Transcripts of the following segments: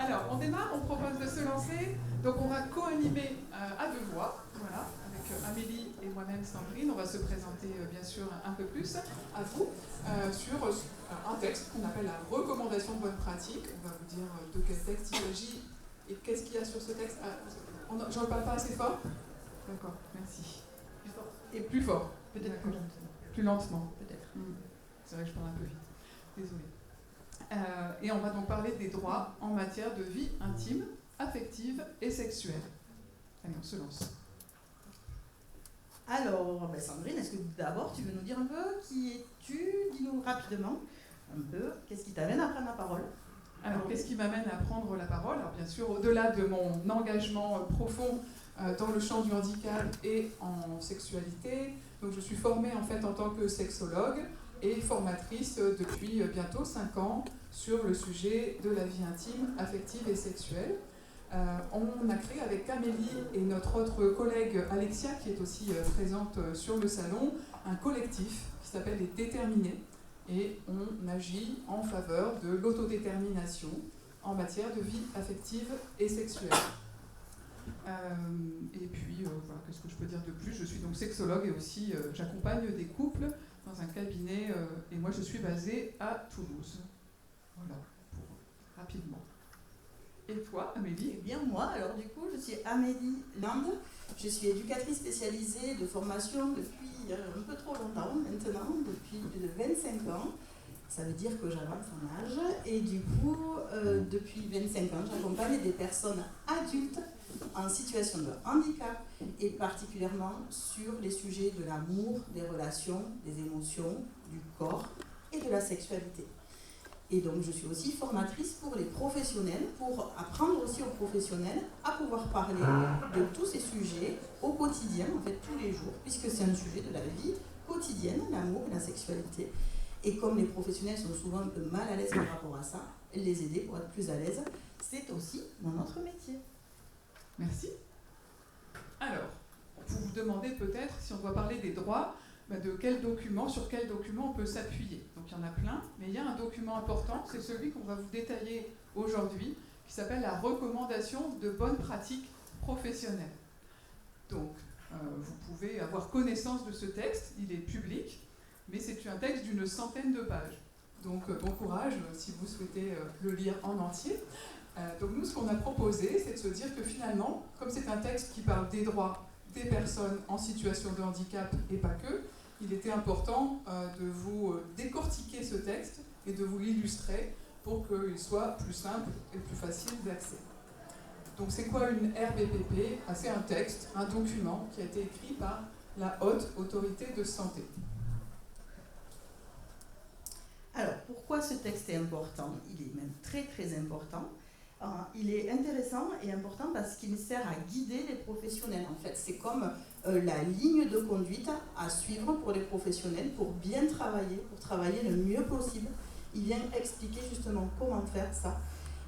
Alors, on démarre, on propose de se lancer. Donc, on va co-animer à deux voix, voilà, avec Amélie et moi-même Sandrine. On va se présenter bien sûr un peu plus à vous sur un texte qu'on appelle la recommandation de bonne pratique. On va vous dire de quel texte il s'agit et qu'est-ce qu'il y a sur ce texte. J'en parle pas assez fort? D'accord, merci. Plus fort. Et plus fort. Peut-être plus lentement. Plus lentement. Peut-être. C'est vrai que je parle un peu vite. Désolée. Et on va donc parler des droits en matière de vie intime, affective et sexuelle. Allez, on se lance. Alors, Sandrine, est-ce que d'abord tu veux nous dire un peu qui es-tu? Dis-nous rapidement un peu qu'est-ce qui t'amène à prendre la parole. Alors, qu'est-ce qui m'amène à prendre la parole? Alors, bien sûr, au-delà de mon engagement profond dans le champ du handicap et en sexualité, donc je suis formée en fait en tant que sexologue et formatrice depuis bientôt 5 ans sur le sujet de la vie intime, affective et sexuelle. On a créé avec Amélie et notre autre collègue Alexia, qui est aussi présente sur le salon, un collectif qui s'appelle les Déterminés. Et on agit en faveur de l'autodétermination en matière de vie affective et sexuelle. Et puis, voilà, qu'est-ce que je peux dire de plus? Je suis donc sexologue et aussi j'accompagne des couples dans un cabinet et moi je suis basée à Toulouse. Voilà, pour rapidement. Et toi, Amélie? Eh bien moi, alors du coup, je suis Amélie Lande, je suis éducatrice spécialisée de formation depuis un peu trop longtemps maintenant, depuis plus de 25 ans. Ça veut dire que j'avance en âge et du coup, depuis 25 ans, j'accompagne des personnes adultes en situation de handicap et particulièrement sur les sujets de l'amour, des relations, des émotions, du corps et de la sexualité. Et donc je suis aussi formatrice pour les professionnels, pour apprendre aussi aux professionnels à pouvoir parler de tous ces sujets au quotidien, en fait tous les jours, puisque c'est un sujet de la vie quotidienne, l'amour et la sexualité. Et comme les professionnels sont souvent un peu mal à l'aise par rapport à ça, les aider pour être plus à l'aise, c'est aussi notre métier. Merci. Alors, vous vous demandez peut-être si on doit parler des droits, de quel document, sur quel document on peut s'appuyer. Donc il y en a plein, mais il y a un document important, c'est celui qu'on va vous détailler aujourd'hui, qui s'appelle la recommandation de bonne pratique professionnelle. Donc, vous pouvez avoir connaissance de ce texte, il est public, mais c'est un texte d'une centaine de pages. Donc, bon courage si vous souhaitez le lire en entier. Donc nous, ce qu'on a proposé, c'est de se dire que finalement, comme c'est un texte qui parle des droits des personnes en situation de handicap et pas que, il était important de vous décortiquer ce texte et de vous l'illustrer pour qu'il soit plus simple et plus facile d'accès. Donc c'est quoi une RBPP? C'est un texte, un document qui a été écrit par la Haute Autorité de Santé. Alors, pourquoi ce texte est important? Il est même très très important. Il est intéressant et important parce qu'il sert à guider les professionnels. En fait, c'est comme la ligne de conduite à suivre pour les professionnels pour bien travailler, pour travailler le mieux possible. Il vient expliquer justement comment faire ça.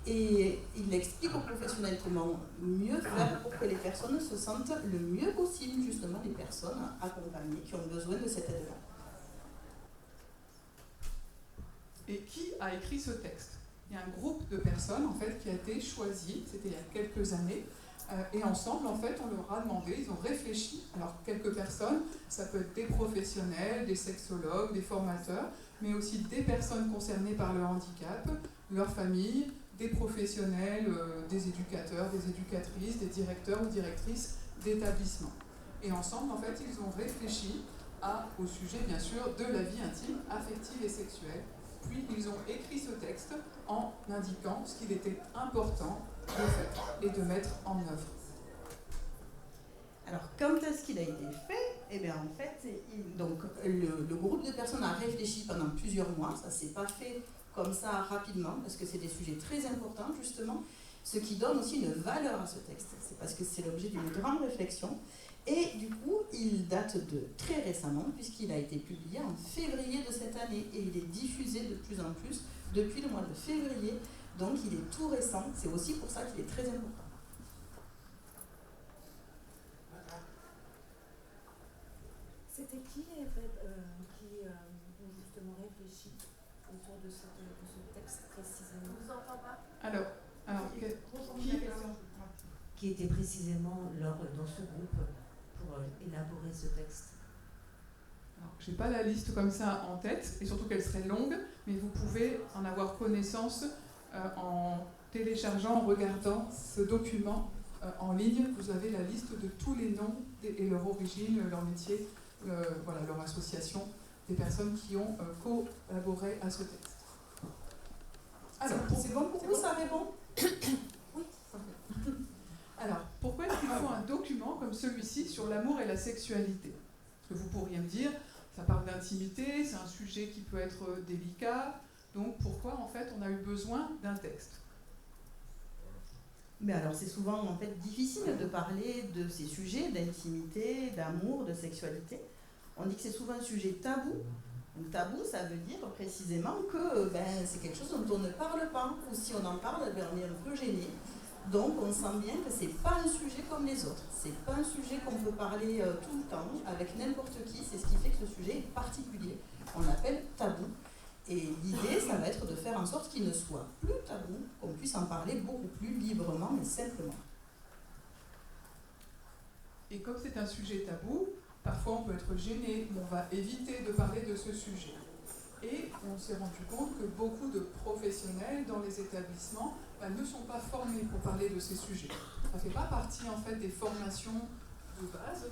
Et il explique aux professionnels comment mieux faire pour que les personnes se sentent le mieux possible, justement les personnes accompagnées qui ont besoin de cette aide-là. Et qui a écrit ce texte? Il y a un groupe de personnes en fait qui a été choisi, c'était il y a quelques années, et ensemble en fait on leur a demandé, ils ont réfléchi. Alors quelques personnes, ça peut être des professionnels, des sexologues, des formateurs, mais aussi des personnes concernées par le handicap, leur famille, des professionnels, des éducateurs, des éducatrices, des directeurs ou directrices d'établissements. Et ensemble en fait ils ont réfléchi au sujet bien sûr de la vie intime, affective et sexuelle. Puis ils ont écrit ce texte en indiquant ce qu'il était important de faire et de mettre en œuvre. Alors, quand est-ce qu'il a été fait? Eh bien, en fait, donc, le groupe de personnes a réfléchi pendant plusieurs mois. Ça ne s'est pas fait comme ça rapidement, parce que c'est des sujets très importants, justement, ce qui donne aussi une valeur à ce texte. C'est parce que c'est l'objet d'une grande réflexion. Et du coup, il date de très récemment, puisqu'il a été publié en février de cette année, et il est diffusé de plus en plus depuis le mois de février. Donc, il est tout récent. C'est aussi pour ça qu'il est très important. C'était qui justement réfléchit autour de ce texte précisément? Alors, Alors, Qui était précisément dans ce groupe pour élaborer ce texte? Je n'ai pas la liste comme ça en tête, et surtout qu'elle serait longue, mais vous pouvez en avoir connaissance en téléchargeant, en regardant ce document en ligne. Vous avez la liste de tous les noms et leur origine, leur métier, voilà, leur association, des personnes qui ont collaboré à ce texte. Alors, c'est bon pour vous, ça répond? Oui, parfait. Alors, pourquoi est-ce qu'il faut un document comme celui-ci sur l'amour et la sexualité? Parce que vous pourriez me dire, ça parle d'intimité, c'est un sujet qui peut être délicat, donc pourquoi en fait on a eu besoin d'un texte? Mais alors c'est souvent en fait difficile de parler de ces sujets d'intimité, d'amour, de sexualité. On dit que c'est souvent un sujet tabou. Donc, tabou, ça veut dire précisément que c'est quelque chose dont on ne parle pas, ou si on en parle, on est un peu gêné. Donc on sent bien que c'est pas un sujet comme les autres. C'est pas un sujet qu'on peut parler tout le temps avec n'importe qui. C'est ce qui fait que ce sujet est particulier. On l'appelle tabou. Et l'idée, ça va être de faire en sorte qu'il ne soit plus tabou, qu'on puisse en parler beaucoup plus librement et simplement. Et comme c'est un sujet tabou, parfois on peut être gêné, on va éviter de parler de ce sujet. Et on s'est rendu compte que beaucoup de professionnels dans les établissements ne sont pas formés pour parler de ces sujets. Ça ne fait pas partie en fait des formations de base.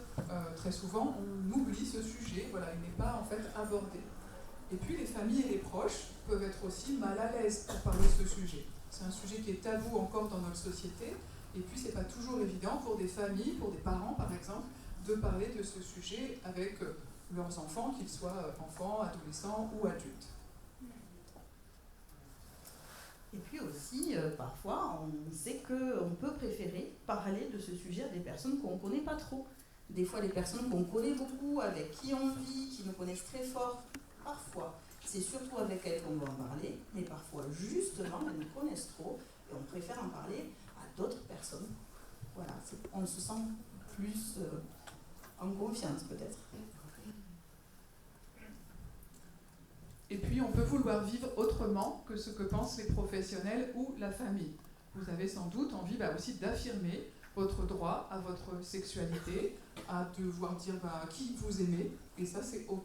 Très souvent, on oublie ce sujet, voilà, il n'est pas en fait abordé. Et puis les familles et les proches peuvent être aussi mal à l'aise pour parler de ce sujet. C'est un sujet qui est tabou encore dans notre société. Et puis c'est pas toujours évident pour des familles, pour des parents par exemple, de parler de ce sujet avec leurs enfants, qu'ils soient enfants, adolescents ou adultes. Et puis aussi, parfois, on sait qu'on peut préférer parler de ce sujet à des personnes qu'on ne connaît pas trop. Des fois, les personnes qu'on connaît beaucoup, avec qui on vit, qui nous connaissent très fort, parfois, c'est surtout avec elles qu'on va en parler, mais parfois, justement, elles nous connaissent trop et on préfère en parler à d'autres personnes. Voilà, on se sent plus en confiance, peut-être. Et puis, on peut vouloir vivre autrement que ce que pensent les professionnels ou la famille. Vous avez sans doute envie aussi d'affirmer votre droit à votre sexualité, à devoir dire qui vous aimez, et ça, c'est OK.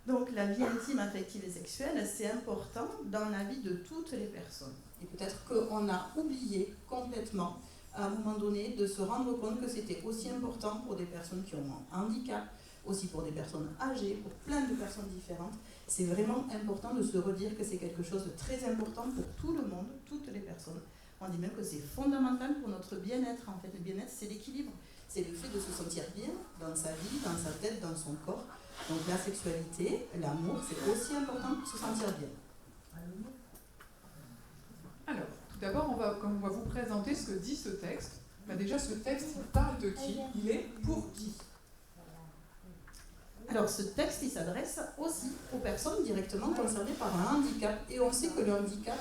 Donc, la vie intime, affective et sexuelle, c'est important dans la vie de toutes les personnes. Et peut-être qu'on a oublié complètement, à un moment donné, de se rendre compte que c'était aussi important pour des personnes qui ont un handicap, aussi pour des personnes âgées, pour plein de personnes différentes. C'est vraiment important de se redire que c'est quelque chose de très important pour tout le monde, toutes les personnes. On dit même que c'est fondamental pour notre bien-être. En fait, le bien-être, c'est l'équilibre. C'est le fait de se sentir bien dans sa vie, dans sa tête, dans son corps. Donc la sexualité, l'amour, c'est aussi important pour se sentir bien. Alors, tout d'abord, on va vous présenter ce que dit ce texte. Déjà, ce texte, il parle de qui? Il est pour qui? Alors ce texte, il s'adresse aussi aux personnes directement concernées par un handicap. Et on sait que le handicap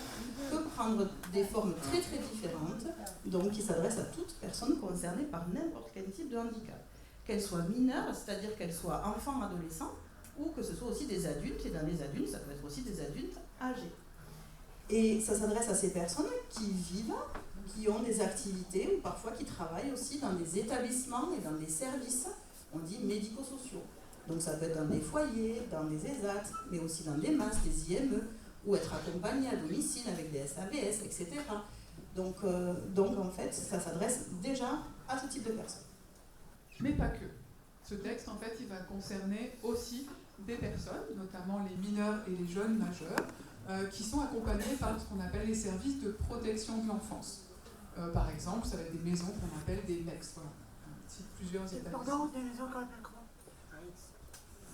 peut prendre des formes très très différentes. Donc il s'adresse à toute personne concernée par n'importe quel type de handicap. Qu'elle soit mineure, c'est-à-dire qu'elle soit enfant, adolescent, ou que ce soit aussi des adultes. Et dans les adultes, ça peut être aussi des adultes âgés. Et ça s'adresse à ces personnes qui vivent, qui ont des activités, ou parfois qui travaillent aussi dans des établissements et dans des services, on dit médico-sociaux. Donc ça peut être dans des foyers, dans des ESAT, mais aussi dans des MAS, des IME, ou être accompagné à domicile avec des SAVS, etc. Donc en fait, ça s'adresse déjà à ce type de personnes. Mais pas que. Ce texte, en fait, il va concerner aussi des personnes, notamment les mineurs et les jeunes majeurs, qui sont accompagnés par ce qu'on appelle les services de protection de l'enfance. Par exemple, ça va être des maisons qu'on appelle des MEX. Voilà. C'est plusieurs établissements. Pardon, des maisons qu'on appelle comment?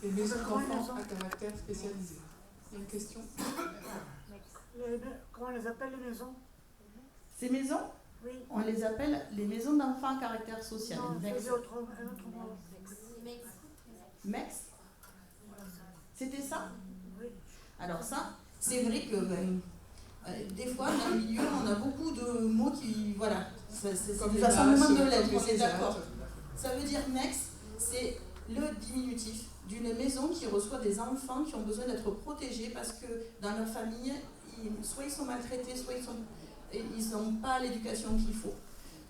Des maisons d'enfants à caractère spécialisé. Il y a une question? Comment on les appelle les maisons? Ces maisons, oui. On les appelle les maisons d'enfants à caractère social. Non, MEX. c'est un autre mot. MEX. C'était ça? Oui. Alors ça, c'est vrai que des fois, dans le milieu, on a beaucoup de mots qui... Voilà, c'est des assemblements de lettres, on est d'accord. Ça veut dire MEX, c'est le diminutif d'une maison qui reçoit des enfants qui ont besoin d'être protégés parce que dans leur famille, soit ils sont maltraités, soit ils n'ont pas l'éducation qu'il faut.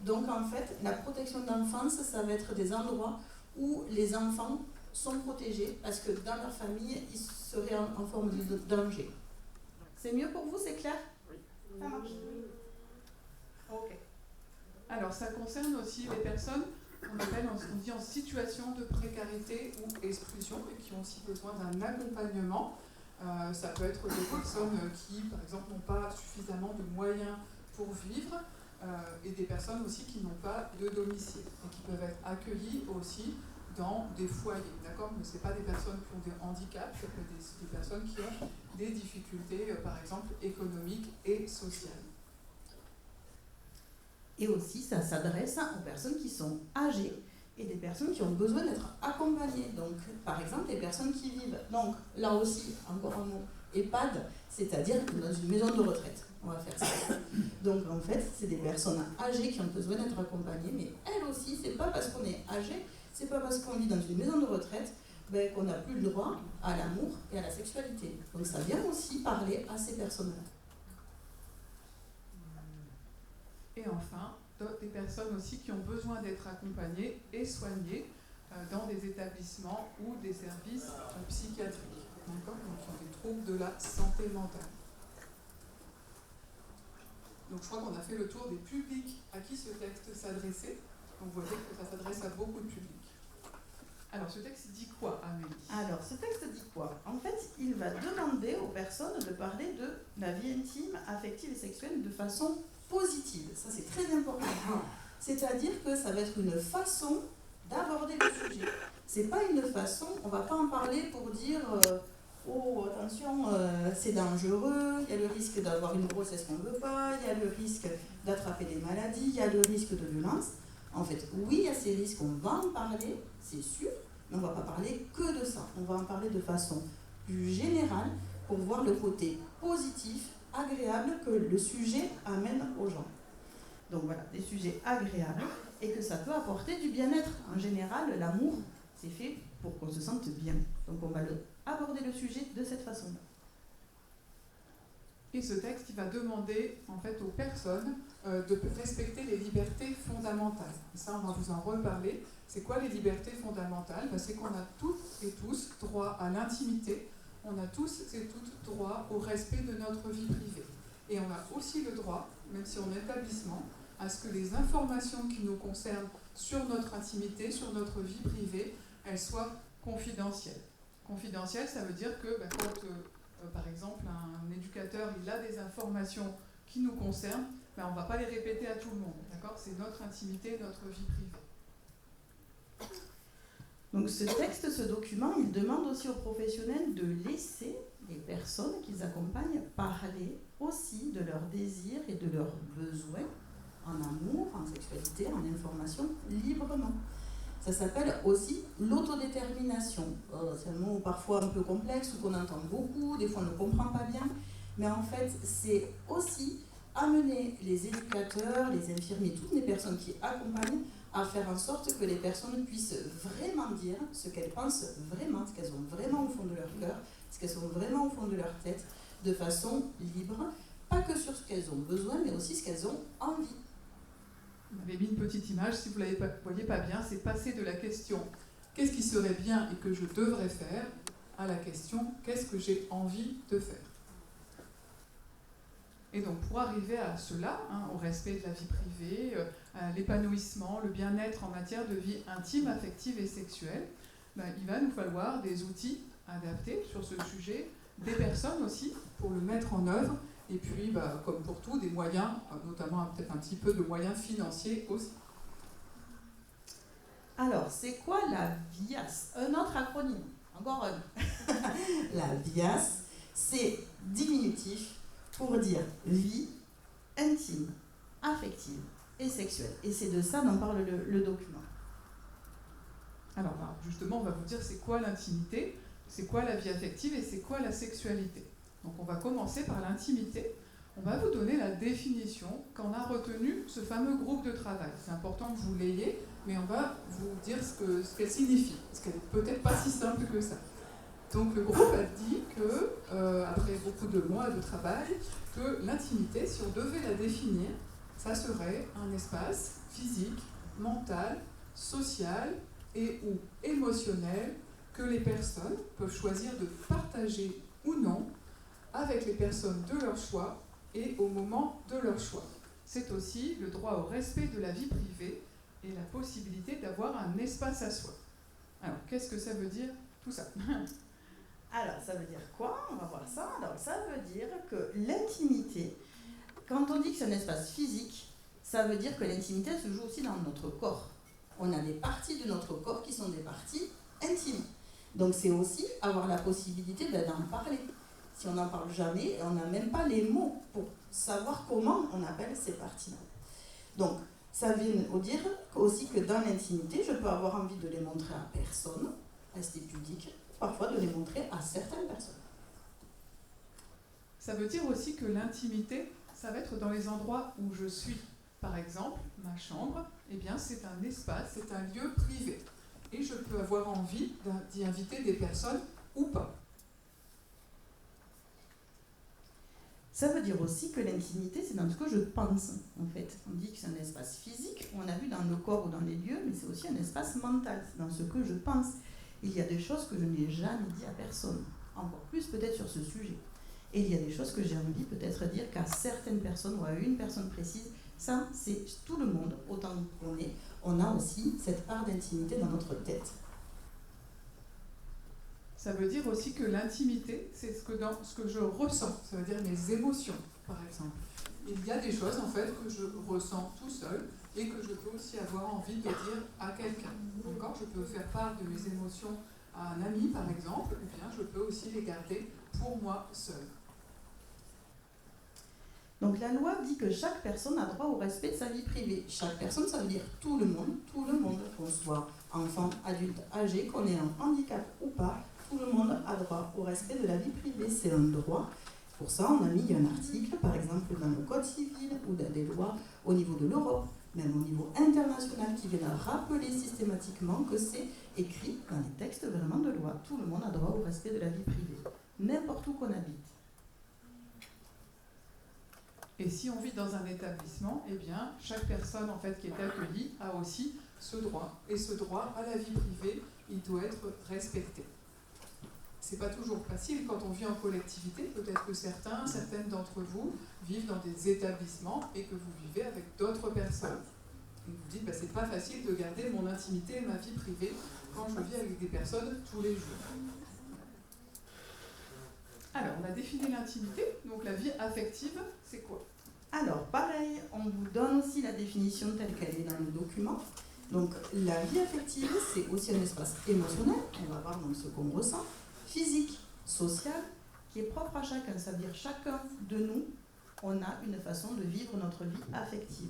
Donc en fait, la protection d'enfance, ça va être des endroits où les enfants sont protégés parce que dans leur famille, ils seraient en forme de danger. C'est mieux pour vous, c'est clair? Ça marche. Ok. Alors, ça concerne aussi les personnes on dit en situation de précarité ou exclusion et qui ont aussi besoin d'un accompagnement. Ça peut être des personnes qui, par exemple, n'ont pas suffisamment de moyens pour vivre et des personnes aussi qui n'ont pas de domicile et qui peuvent être accueillies aussi dans des foyers, d'accord? Mais ce n'est pas des personnes qui ont des handicaps, ça peut être des personnes qui ont des difficultés, par exemple, économiques et sociales. Et aussi, ça s'adresse aux personnes qui sont âgées et des personnes qui ont besoin d'être accompagnées. Donc, par exemple, les personnes qui vivent, donc là aussi, encore un mot, EHPAD, c'est-à-dire dans une maison de retraite. On va faire ça. Donc, en fait, c'est des personnes âgées qui ont besoin d'être accompagnées, mais elles aussi, c'est pas parce qu'on est âgé, c'est pas parce qu'on vit dans une maison de retraite qu'on n'a plus le droit à l'amour et à la sexualité. Donc, ça vient aussi parler à ces personnes-là. Et enfin, des personnes aussi qui ont besoin d'être accompagnées et soignées dans des établissements ou des services psychiatriques, d'accord? Donc, qui ont des troubles de la santé mentale. Donc, je crois qu'on a fait le tour des publics à qui ce texte s'adressait. Donc, vous voyez que ça s'adresse à beaucoup de publics. Alors, ce texte dit quoi, Amélie? Alors, ce texte dit quoi? En fait, il va demander aux personnes de parler de la vie intime, affective et sexuelle de façon positive. Ça, c'est très important. C'est-à-dire que ça va être une façon d'aborder le sujet. C'est pas une façon, on va pas en parler pour dire oh, attention, c'est dangereux, il y a le risque d'avoir une grossesse qu'on ne veut pas, il y a le risque d'attraper des maladies, il y a le risque de violence. En fait, oui, il y a ces risques, on va en parler, c'est sûr, mais on ne va pas parler que de ça. On va en parler de façon plus générale pour voir le côté positif, agréable que le sujet amène aux gens. Donc voilà, des sujets agréables et que ça peut apporter du bien-être. En général, l'amour, c'est fait pour qu'on se sente bien. Donc on va aborder le sujet de cette façon-là. Et ce texte, il va demander en fait aux personnes de respecter les libertés fondamentales. Et ça, on va vous en reparler. C'est quoi les libertés fondamentales? C'est qu'on a toutes et tous droit à l'intimité. On a tous et toutes droit au respect de notre vie privée. Et on a aussi le droit, même si on est établissement, à ce que les informations qui nous concernent sur notre intimité, sur notre vie privée, elles soient confidentielles. Confidentielles, ça veut dire que quand, par exemple, un éducateur il a des informations qui nous concernent, on ne va pas les répéter à tout le monde. D'accord? C'est notre intimité, notre vie privée. Donc ce texte, ce document, il demande aussi aux professionnels de laisser les personnes qu'ils accompagnent parler aussi de leurs désirs et de leurs besoins en amour, en sexualité, en information, librement. Ça s'appelle aussi l'autodétermination. C'est un mot parfois un peu complexe ou qu'on entend beaucoup, des fois on ne comprend pas bien, mais en fait c'est aussi amener les éducateurs, les infirmiers, toutes les personnes qui accompagnent à faire en sorte que les personnes puissent vraiment dire ce qu'elles pensent vraiment, ce qu'elles ont vraiment au fond de leur cœur, ce qu'elles ont vraiment au fond de leur tête, de façon libre, pas que sur ce qu'elles ont besoin, mais aussi ce qu'elles ont envie. Vous m'avez mis une petite image, si vous ne la voyez pas bien, c'est passer de la question « qu'est-ce qui serait bien et que je devrais faire ?» à la question « qu'est-ce que j'ai envie de faire ?» Et donc pour arriver à cela, au respect de la vie privée, à l'épanouissement, le bien-être en matière de vie intime, affective et sexuelle, il va nous falloir des outils adaptés sur ce sujet, des personnes aussi pour le mettre en œuvre, et puis, comme pour tout, des moyens, notamment peut-être un petit peu de moyens financiers aussi. Alors, c'est quoi la VIAS? Un autre acronyme, encore un. La VIAS, c'est diminutif pour dire vie intime, affective et sexuelle. Et c'est de ça dont parle le document. Alors, justement, on va vous dire c'est quoi l'intimité, c'est quoi la vie affective et c'est quoi la sexualité. Donc on va commencer par l'intimité. On va vous donner la définition qu'en a retenu ce fameux groupe de travail. C'est important que vous l'ayez, mais on va vous dire ce qu'elle signifie, parce qu'elle n'est peut-être pas si simple que ça. Donc le groupe a dit que, après beaucoup de mois de travail, que l'intimité, si on devait la définir, ça serait un espace physique, mental, social et ou émotionnel que les personnes peuvent choisir de partager ou non avec les personnes de leur choix et au moment de leur choix. C'est aussi le droit au respect de la vie privée et la possibilité d'avoir un espace à soi. Alors, qu'est-ce que ça veut dire tout ça? Alors, ça veut dire quoi? On va voir ça. Alors, ça veut dire que l'intimité, quand on dit que c'est un espace physique, ça veut dire que l'intimité se joue aussi dans notre corps. On a des parties de notre corps qui sont des parties intimes. Donc, c'est aussi avoir la possibilité d'en parler. Si on n'en parle jamais, on n'a même pas les mots pour savoir comment on appelle ces parties-là. Donc, ça vient dire aussi que dans l'intimité, je peux avoir envie de les montrer à personne, rester pudique, parfois de les montrer à certaines personnes. Ça veut dire aussi que l'intimité, ça va être dans les endroits où je suis. Par exemple, ma chambre, eh bien, c'est un espace, c'est un lieu privé. Et je peux avoir envie d'y inviter des personnes ou pas. Ça veut dire aussi que l'intimité, c'est dans ce que je pense, en fait. On dit que c'est un espace physique, on a vu dans le corps ou dans les lieux, mais c'est aussi un espace mental, c'est dans ce que je pense. Il y a des choses que je n'ai jamais dit à personne, encore plus peut-être sur ce sujet. Et il y a des choses que j'ai envie peut-être de dire qu'à certaines personnes ou à une personne précise. Ça, c'est tout le monde, autant qu'on est. On a aussi cette part d'intimité dans notre tête. Ça veut dire aussi que l'intimité, c'est ce que je ressens, ça veut dire mes émotions, par exemple. Il y a des choses, en fait, que je ressens tout seul et que je peux aussi avoir envie de dire à quelqu'un. D'accord ? Je peux faire part de mes émotions à un ami, par exemple, ou bien je peux aussi les garder pour moi seule. Donc la loi dit que chaque personne a droit au respect de sa vie privée. Chaque personne, ça veut dire tout le monde, qu'on soit enfant, adulte, âgé, qu'on ait un handicap ou pas, tout le monde a droit au respect de la vie privée. C'est un droit. Pour ça, on a mis un article, par exemple, dans le Code civil ou dans des lois au niveau de l'Europe, même au niveau international, qui viennent rappeler systématiquement que c'est écrit dans les textes vraiment de loi. Tout le monde a droit au respect de la vie privée, n'importe où qu'on habite. Et si on vit dans un établissement, eh bien, chaque personne en fait, qui est accueillie a aussi ce droit. Et ce droit à la vie privée, il doit être respecté. C'est pas toujours facile quand on vit en collectivité. Peut-être que certaines d'entre vous vivent dans des établissements et que vous vivez avec d'autres personnes. Et vous dites, c'est pas facile de garder mon intimité et ma vie privée quand je vis avec des personnes tous les jours. Alors, on a défini l'intimité, donc la vie affective, c'est quoi? Alors, pareil, on vous donne aussi la définition telle qu'elle est dans le document. Donc, la vie affective, c'est aussi un espace émotionnel, on va voir dans ce qu'on ressent, physique, social, qui est propre à chacun. Ça veut dire chacun de nous, on a une façon de vivre notre vie affective,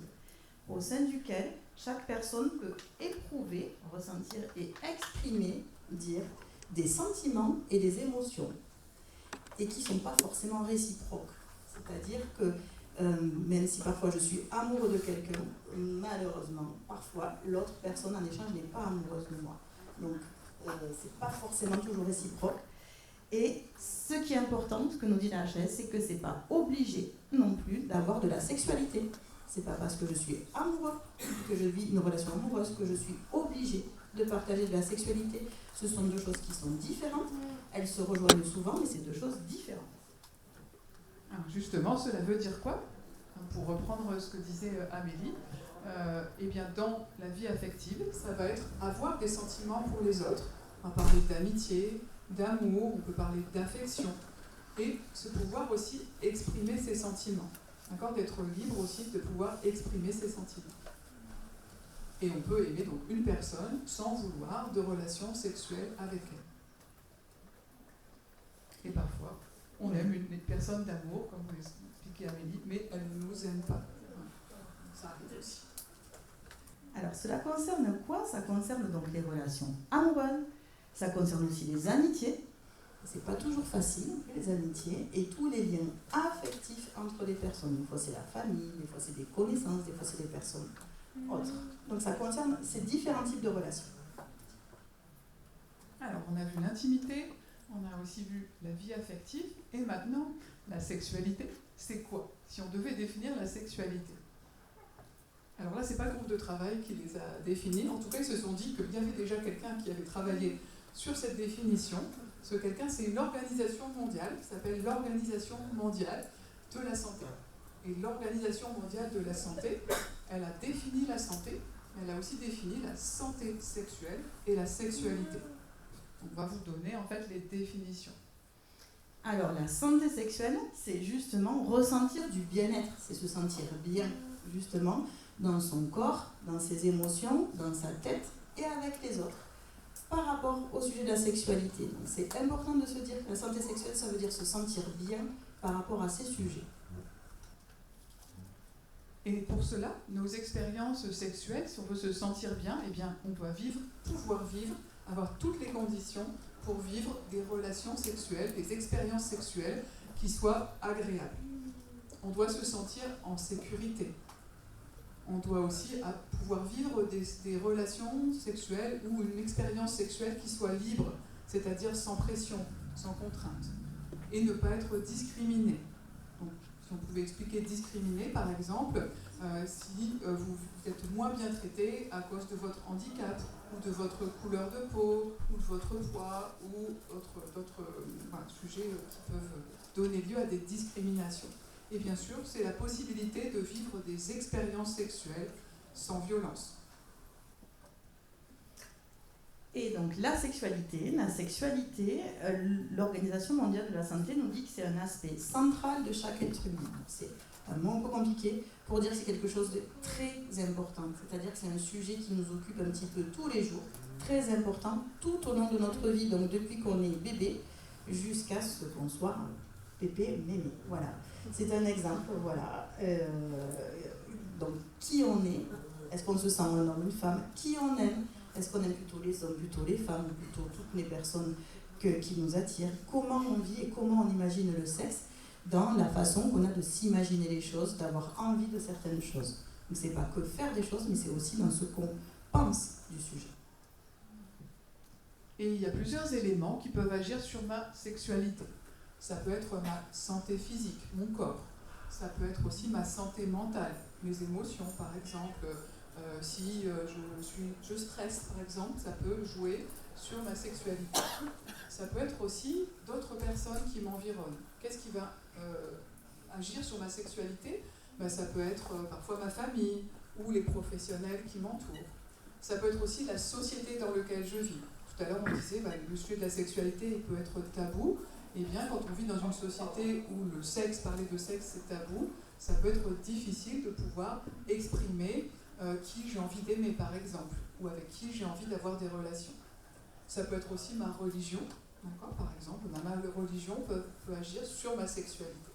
au sein duquel chaque personne peut éprouver, ressentir et exprimer, dire des sentiments et des émotions, et qui ne sont pas forcément réciproques. C'est-à-dire que même si parfois je suis amoureux de quelqu'un, malheureusement, parfois l'autre personne en échange n'est pas amoureuse de moi. Donc, c'est pas forcément toujours réciproque. Et ce qui est important, ce que nous dit la HAS, c'est que c'est pas obligé non plus d'avoir de la sexualité. C'est pas parce que je suis amoureux, que je vis une relation amoureuse, que je suis obligée de partager de la sexualité. Ce sont deux choses qui sont différentes. Elles se rejoignent souvent, mais c'est deux choses différentes. Alors justement, cela veut dire quoi? Pour reprendre ce que disait Amélie, eh bien dans la vie affective, ça va être avoir des sentiments pour les autres. On va parler d'amitié, d'amour, on peut parler d'affection, et se pouvoir aussi exprimer ses sentiments. D'accord? D'être libre aussi de pouvoir exprimer ses sentiments. Et on peut aimer donc une personne sans vouloir de relation sexuelle avec elle. Et parfois, on aime une personne d'amour, comme vous l'expliquez Amélie, mais elle ne nous aime pas. Ça arrive aussi. Alors, cela concerne quoi? Ça concerne donc les relations amoureuses, ça concerne aussi les amitiés. C'est pas toujours facile, les amitiés, et tous les liens affectifs entre les personnes. Des fois, c'est la famille, des fois, c'est des connaissances, des fois, c'est des personnes autres. Donc, ça concerne ces différents types de relations. Alors, on a vu l'intimité, On a aussi vu la vie affective. Et maintenant, la sexualité, c'est quoi? Si on devait définir la sexualité. Alors là, ce n'est pas le groupe de travail qui les a définis. En tout cas, ils se sont dit qu'il y avait déjà quelqu'un qui avait travaillé sur cette définition. Ce quelqu'un, c'est une organisation mondiale qui s'appelle l'Organisation mondiale de la santé. Et l'Organisation mondiale de la santé, elle a défini la santé, mais elle a aussi défini la santé sexuelle et la sexualité. On va vous donner en fait les définitions. Alors, la santé sexuelle, c'est justement ressentir du bien-être, c'est se sentir bien, justement, dans son corps, dans ses émotions, dans sa tête et avec les autres, par rapport au sujet de la sexualité. Donc, c'est important de se dire que la santé sexuelle, ça veut dire se sentir bien par rapport à ces sujets. Et pour cela, nos expériences sexuelles, si on veut se sentir bien, eh bien, on doit pouvoir vivre, avoir toutes les conditions pour vivre des relations sexuelles, des expériences sexuelles qui soient agréables. On doit se sentir en sécurité. On doit aussi pouvoir vivre des relations sexuelles ou une expérience sexuelle qui soit libre, c'est-à-dire sans pression, sans contrainte, et ne pas être discriminé. Donc, si on pouvait expliquer discriminer, par exemple, si vous êtes moins bien traité à cause de votre handicap, ou de votre couleur de peau, ou de votre poids, ou d'autres sujets qui peuvent donner lieu à des discriminations. Et bien sûr, c'est la possibilité de vivre des expériences sexuelles sans violence. Et donc la sexualité, l'Organisation mondiale de la santé nous dit que c'est un aspect central de chaque être humain. C'est un mot un peu compliqué pour dire que c'est quelque chose de très important. C'est-à-dire que c'est un sujet qui nous occupe un petit peu tous les jours, très important tout au long de notre vie, donc depuis qu'on est bébé jusqu'à ce qu'on soit pépé, mémé. Voilà. C'est un exemple, voilà. Donc, qui on est? Est-ce qu'on se sent un homme, une femme? Qui on aime? Est-ce qu'on aime plutôt les hommes, plutôt les femmes, ou plutôt toutes les personnes qui nous attirent? Comment on vit et comment on imagine le sexe dans la façon qu'on a de s'imaginer les choses, d'avoir envie de certaines choses. Donc, c'est pas que faire des choses, mais c'est aussi dans ce qu'on pense du sujet. Et il y a plusieurs éléments qui peuvent agir sur ma sexualité. Ça peut être ma santé physique, mon corps. Ça peut être aussi ma santé mentale, mes émotions, par exemple. Si je stresse, par exemple, ça peut jouer sur ma sexualité. Ça peut être aussi d'autres personnes qui m'environnent. Qu'est-ce qui va agir sur ma sexualité? Ça peut être parfois ma famille ou les professionnels qui m'entourent. Ça peut être aussi la société dans laquelle je vis. Tout à l'heure, on disait le sujet de la sexualité il peut être tabou. Eh bien, quand on vit dans une société où le sexe, parler de sexe, c'est tabou, ça peut être difficile de pouvoir exprimer qui j'ai envie d'aimer, par exemple, ou avec qui j'ai envie d'avoir des relations. Ça peut être aussi ma religion, d'accord, par exemple. Ma religion peut agir sur ma sexualité.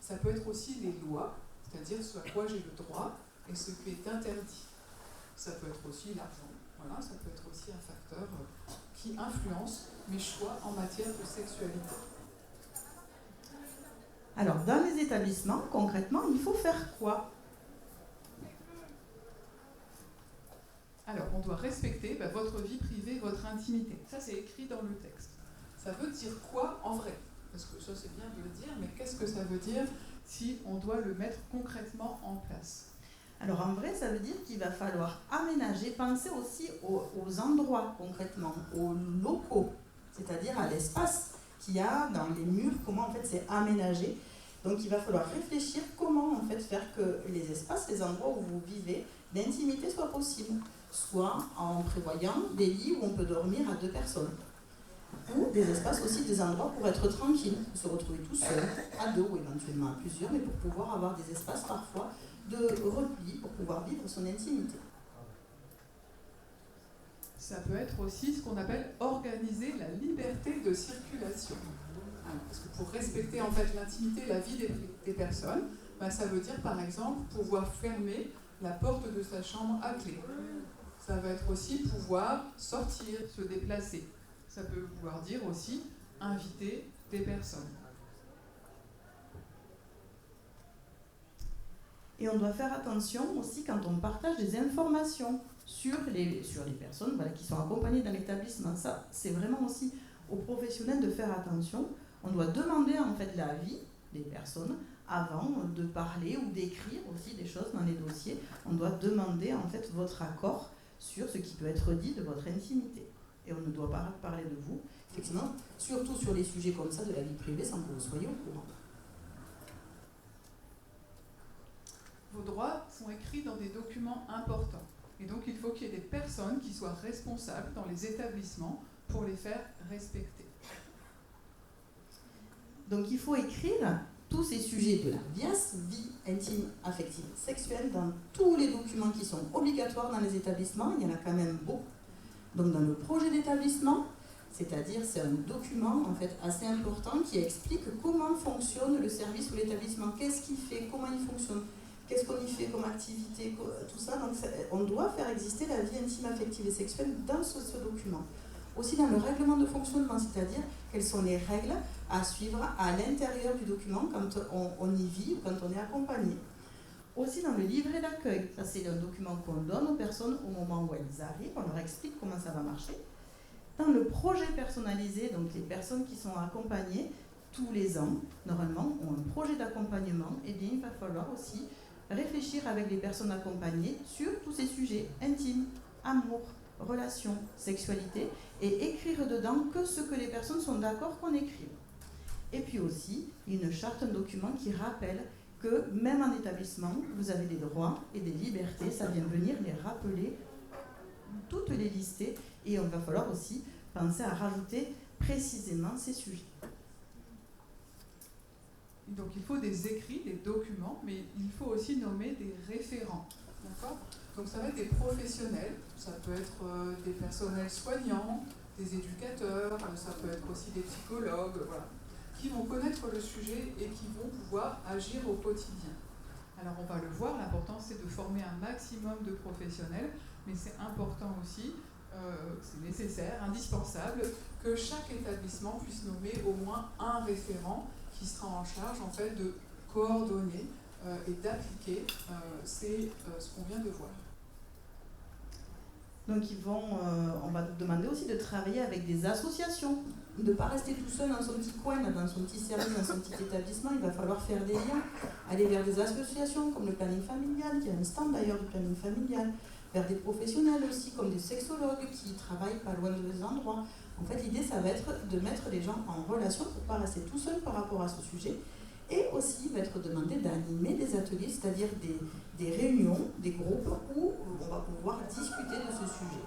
Ça peut être aussi les lois, c'est-à-dire ce à quoi j'ai le droit et ce qui est interdit. Ça peut être aussi l'argent. Voilà, ça peut être aussi un facteur qui influence mes choix en matière de sexualité. Alors, dans les établissements, concrètement, il faut faire quoi? Alors, on doit respecter votre vie privée, votre intimité. Ça, c'est écrit dans le texte. Ça veut dire quoi en vrai? Parce que ça, c'est bien de le dire, mais qu'est-ce que ça veut dire si on doit le mettre concrètement en place? Alors, en vrai, ça veut dire qu'il va falloir aménager, penser aussi aux endroits, concrètement, aux locaux, c'est-à-dire à l'espace qu'il y a dans les murs, comment en fait c'est aménagé. Donc il va falloir réfléchir comment en fait faire que les espaces, les endroits où vous vivez, d'intimité soient possibles, soit en prévoyant des lits où on peut dormir à 2 personnes, ou des espaces aussi, des endroits pour être tranquille, se retrouver tout seul, à 2 ou éventuellement à plusieurs, mais pour pouvoir avoir des espaces parfois de repli, pour pouvoir vivre son intimité. Ça peut être aussi ce qu'on appelle organiser la liberté de circulation. Parce que pour respecter en fait l'intimité, la vie des personnes, ça veut dire par exemple pouvoir fermer la porte de sa chambre à clé. Ça va être aussi pouvoir sortir, se déplacer. Ça peut vouloir dire aussi inviter des personnes. Et on doit faire attention aussi quand on partage des informations sur les personnes qui sont accompagnées dans l'établissement. Ça, c'est vraiment aussi aux professionnels de faire attention. On doit demander en fait l'avis des personnes avant de parler ou d'écrire aussi des choses dans les dossiers. On doit demander en fait votre accord sur ce qui peut être dit de votre intimité. Et on ne doit pas parler de vous, effectivement, surtout sur les sujets comme ça de la vie privée sans que vous soyez au courant. Vos droits sont écrits dans des documents importants. Et donc, il faut qu'il y ait des personnes qui soient responsables dans les établissements pour les faire respecter. Donc, il faut écrire tous ces sujets de la vie intime, affective, sexuelle dans tous les documents qui sont obligatoires dans les établissements. Il y en a quand même beaucoup. Donc, dans le projet d'établissement, c'est-à-dire c'est un document en fait assez important qui explique comment fonctionne le service ou l'établissement, qu'est-ce qu'il fait, comment il fonctionne. Qu'est-ce qu'on y fait comme activité, tout ça. Donc, on doit faire exister la vie intime, affective et sexuelle dans ce document. Aussi dans le règlement de fonctionnement, c'est-à-dire quelles sont les règles à suivre à l'intérieur du document quand on y vit ou quand on est accompagné. Aussi dans le livret d'accueil, ça c'est un document qu'on donne aux personnes au moment où elles arrivent, on leur explique comment ça va marcher. Dans le projet personnalisé, donc les personnes qui sont accompagnées tous les ans, normalement, ont un projet d'accompagnement, et bien il va falloir aussi réfléchir avec les personnes accompagnées sur tous ces sujets intimes, amour, relations, sexualité, et écrire dedans que ce que les personnes sont d'accord qu'on écrive. Et puis aussi, une charte, un document qui rappelle que même en établissement, vous avez des droits et des libertés, ça vient venir les rappeler, toutes les lister, et on va falloir aussi penser à rajouter précisément ces sujets. Donc il faut des écrits, des documents, mais il faut aussi nommer des référents. D'accord ? Donc ça va être des professionnels, ça peut être des personnels soignants, des éducateurs, ça peut être aussi des psychologues, voilà, qui vont connaître le sujet et qui vont pouvoir agir au quotidien. Alors on va le voir, l'important c'est de former un maximum de professionnels, mais c'est important aussi, c'est nécessaire, indispensable, que chaque établissement puisse nommer au moins un référent qui sera en charge en fait de coordonner et d'appliquer ce qu'on vient de voir. Donc on va demander aussi de travailler avec des associations, de ne pas rester tout seul dans son petit coin, dans son petit service, dans son petit établissement. Il va falloir faire des liens, aller vers des associations comme le planning familial, qui a un stand d'ailleurs du planning familial, vers des professionnels aussi comme des sexologues qui travaillent pas loin de ces endroits. En fait, l'idée, ça va être de mettre les gens en relation pour ne pas rester tout seul par rapport à ce sujet. Et aussi, va être demandé d'animer des ateliers, c'est-à-dire des réunions, des groupes où on va pouvoir discuter de ce sujet.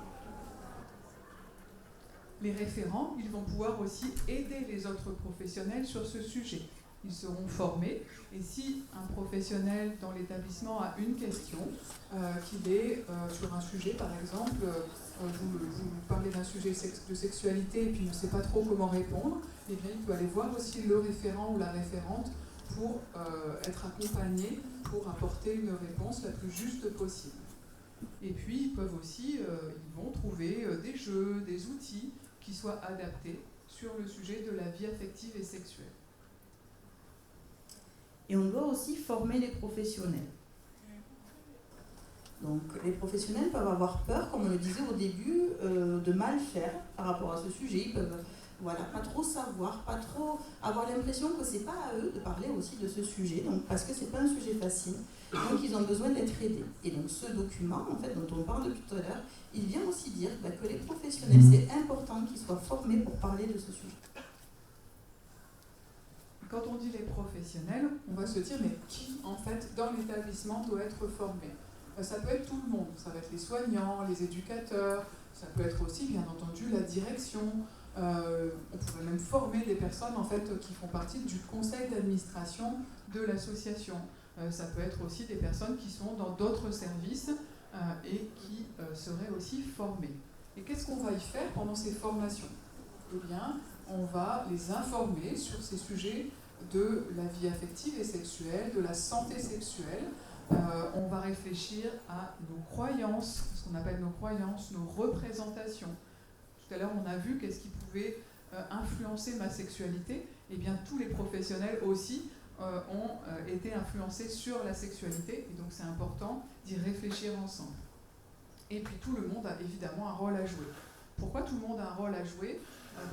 Les référents, ils vont pouvoir aussi aider les autres professionnels sur ce sujet. Ils seront formés et si un professionnel dans l'établissement a une question, qu'il est sur un sujet par exemple, vous parlez d'un sujet de sexualité et puis il ne sait pas trop comment répondre, eh bien il peut aller voir aussi le référent ou la référente pour être accompagné pour apporter une réponse la plus juste possible. Et puis ils peuvent aussi, ils vont trouver des jeux, des outils qui soient adaptés sur le sujet de la vie affective et sexuelle. Et on doit aussi former les professionnels. Donc les professionnels peuvent avoir peur, comme on le disait au début, de mal faire par rapport à ce sujet. Ils peuvent pas trop savoir, pas trop avoir l'impression que c'est pas à eux de parler aussi de ce sujet, donc, parce que c'est pas un sujet facile. Donc ils ont besoin d'être aidés. Et donc ce document, en fait, dont on parle depuis tout à l'heure, il vient aussi dire que les professionnels, c'est important qu'ils soient formés pour parler de ce sujet. Quand on dit les professionnels, on va se dire, mais qui, en fait, dans l'établissement doit être formé ? Ça peut être tout le monde, ça va être les soignants, les éducateurs, ça peut être aussi, bien entendu, la direction. On pourrait même former des personnes, en fait, qui font partie du conseil d'administration de l'association. Ça peut être aussi des personnes qui sont dans d'autres services et qui seraient aussi formées. Et qu'est-ce qu'on va y faire pendant ces formations ? Eh bien, on va les informer sur ces sujets de la vie affective et sexuelle, de la santé sexuelle. On va réfléchir à nos croyances, ce qu'on appelle nos croyances, nos représentations. Tout à l'heure, on a vu qu'est-ce qui pouvait influencer ma sexualité. Eh bien, tous les professionnels aussi ont été influencés sur la sexualité. Et donc, c'est important d'y réfléchir ensemble. Et puis, tout le monde a évidemment un rôle à jouer. Pourquoi tout le monde a un rôle à jouer ?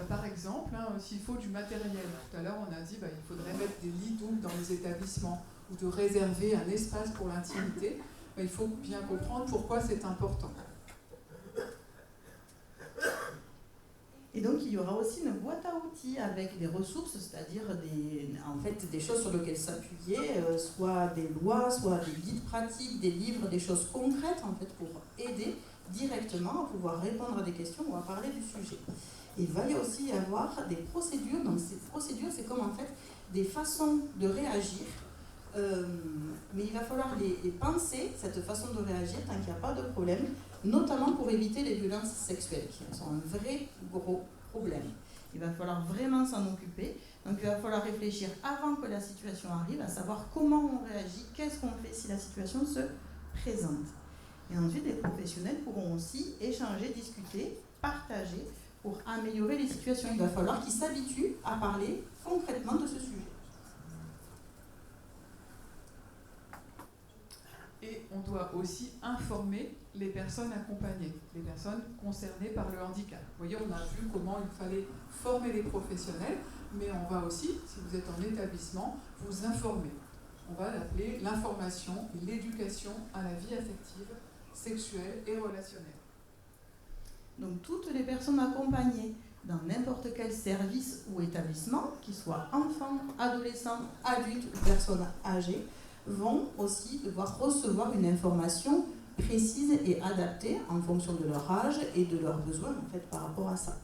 Par exemple, s'il faut du matériel, tout à l'heure on a dit il faudrait mettre des lits doubles dans les établissements ou de réserver un espace pour l'intimité, il faut bien comprendre pourquoi c'est important. Et donc il y aura aussi une boîte à outils avec des ressources, c'est-à-dire des choses sur lesquelles s'appuyer, soit des lois, soit des guides pratiques, des livres, des choses concrètes en fait pour aider directement à pouvoir répondre à des questions ou à parler du sujet. Il va y aussi y avoir des procédures, donc ces procédures c'est comme en fait des façons de réagir, mais il va falloir les penser, cette façon de réagir tant qu'il n'y a pas de problème, notamment pour éviter les violences sexuelles, qui sont un vrai gros problème. Il va falloir vraiment s'en occuper. Donc il va falloir réfléchir avant que la situation arrive, à savoir comment on réagit, qu'est-ce qu'on fait si la situation se présente. Et ensuite, les professionnels pourront aussi échanger, discuter, partager pour améliorer les situations. Il va falloir qu'ils s'habituent à parler concrètement de ce sujet. Et on doit aussi informer les personnes accompagnées, les personnes concernées par le handicap. Vous voyez, on a vu comment il fallait former les professionnels, mais on va aussi, si vous êtes en établissement, vous informer. On va l'appeler l'information et l'éducation à la vie affective, sexuelle et relationnelle. Donc toutes les personnes accompagnées dans n'importe quel service ou établissement, qu'ils soient enfants, adolescents, adultes ou personnes âgées, vont aussi devoir recevoir une information précise et adaptée en fonction de leur âge et de leurs besoins en fait, par rapport à ça.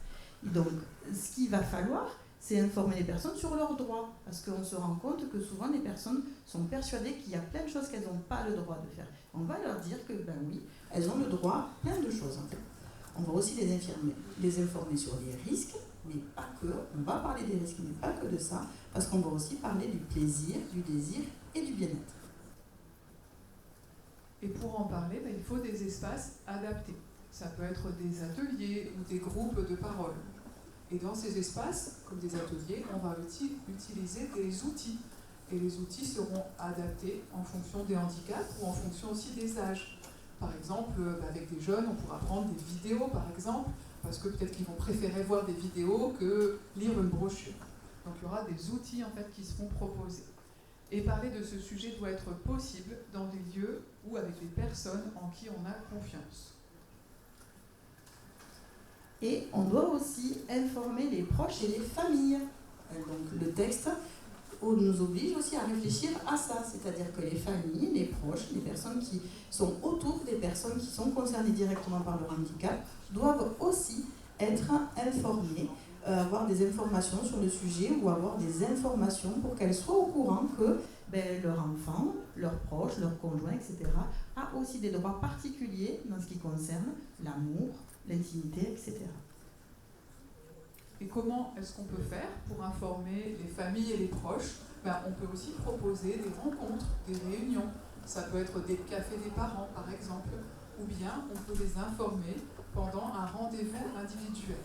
Donc ce qu'il va falloir, c'est informer les personnes sur leurs droits, parce qu'on se rend compte que souvent les personnes sont persuadées qu'il y a plein de choses qu'elles n'ont pas le droit de faire. On va leur dire que ben oui, elles ont le droit à plein de choses en fait. On va aussi les informer sur les risques, mais pas que. On va parler des risques, mais pas que de ça, parce qu'on va aussi parler du plaisir, du désir et du bien-être. Et pour en parler, il faut des espaces adaptés. Ça peut être des ateliers ou des groupes de parole. Et dans ces espaces, comme des ateliers, on va utiliser des outils. Et les outils seront adaptés en fonction des handicaps ou en fonction aussi des âges. Par exemple, avec des jeunes, on pourra prendre des vidéos, par exemple, parce que peut-être qu'ils vont préférer voir des vidéos que lire une brochure. Donc il y aura des outils en fait, qui seront proposés. Et parler de ce sujet doit être possible dans des lieux ou avec des personnes en qui on a confiance. Et on doit aussi informer les proches et les familles. Donc le texte nous oblige aussi à réfléchir à ça, c'est-à-dire que les familles, les proches, les personnes qui sont autour des personnes qui sont concernées directement par le handicap doivent aussi être informées, avoir des informations sur le sujet ou avoir des informations pour qu'elles soient au courant que leur enfant, leurs proches, leurs conjoints, etc. a aussi des droits particuliers dans ce qui concerne l'amour, l'intimité, etc. Et comment est-ce qu'on peut faire pour informer les familles et les proches ? On peut aussi proposer des rencontres, des réunions. Ça peut être des cafés des parents, par exemple. Ou bien on peut les informer pendant un rendez-vous individuel.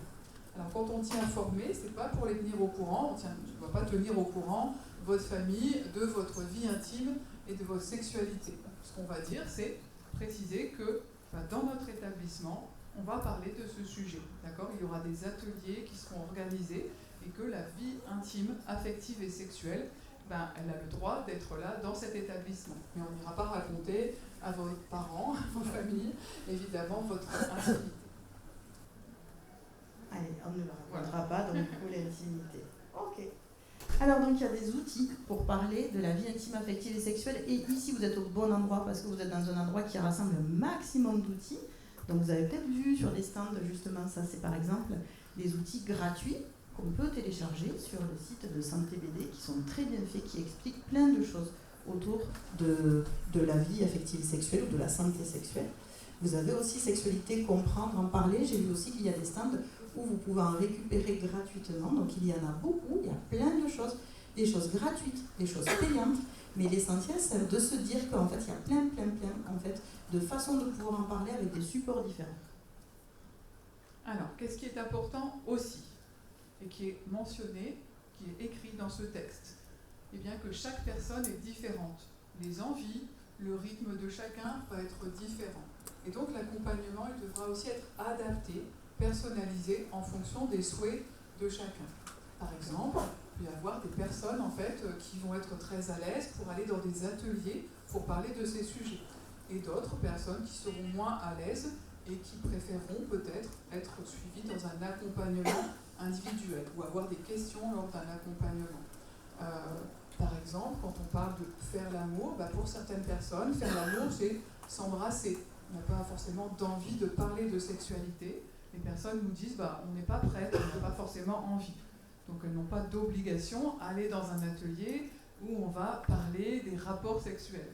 Alors quand on dit informer, ce n'est pas pour les tenir au courant. On ne doit pas tenir au courant votre famille de votre vie intime et de votre sexualité. Ce qu'on va dire, c'est préciser que dans notre établissement, on va parler de ce sujet. D'accord ? Il y aura des ateliers qui seront organisés et que la vie intime, affective et sexuelle, elle a le droit d'être là dans cet établissement. Mais on n'ira pas raconter à vos parents, à vos familles, évidemment, votre intimité. Allez, on ne le racontera pas, donc du coup l'intimité. Ok. Alors donc il y a des outils pour parler de la vie intime, affective et sexuelle. Et ici vous êtes au bon endroit parce que vous êtes dans un endroit qui rassemble un maximum d'outils. Donc vous avez peut-être vu sur les stands justement ça, c'est par exemple des outils gratuits qu'on peut télécharger sur le site de Santé BD qui sont très bien faits, qui expliquent plein de choses autour de la vie affective et sexuelle ou de la santé sexuelle. Vous avez aussi Sexualité, comprendre, en parler. J'ai vu aussi qu'il y a des stands où vous pouvez en récupérer gratuitement. Donc il y en a beaucoup, il y a plein de choses, des choses gratuites, des choses payantes. Mais l'essentiel, c'est de se dire qu'en fait, il y a plein en fait, de façons de pouvoir en parler avec des supports différents. Alors, qu'est-ce qui est important aussi, et qui est mentionné, qui est écrit dans ce texte ? Eh bien que chaque personne est différente. Les envies, le rythme de chacun va être différent. Et donc l'accompagnement, il devra aussi être adapté, personnalisé en fonction des souhaits de chacun. Par exemple, il peut y avoir des personnes en fait, qui vont être très à l'aise pour aller dans des ateliers pour parler de ces sujets. Et d'autres personnes qui seront moins à l'aise et qui préféreront peut-être être suivies dans un accompagnement individuel ou avoir des questions lors d'un accompagnement. Par exemple, quand on parle de faire l'amour, pour certaines personnes, faire l'amour, c'est s'embrasser. On n'a pas forcément d'envie de parler de sexualité. Les personnes nous disent on n'est pas prête, on n'a pas forcément envie. Donc elles n'ont pas d'obligation à aller dans un atelier où on va parler des rapports sexuels.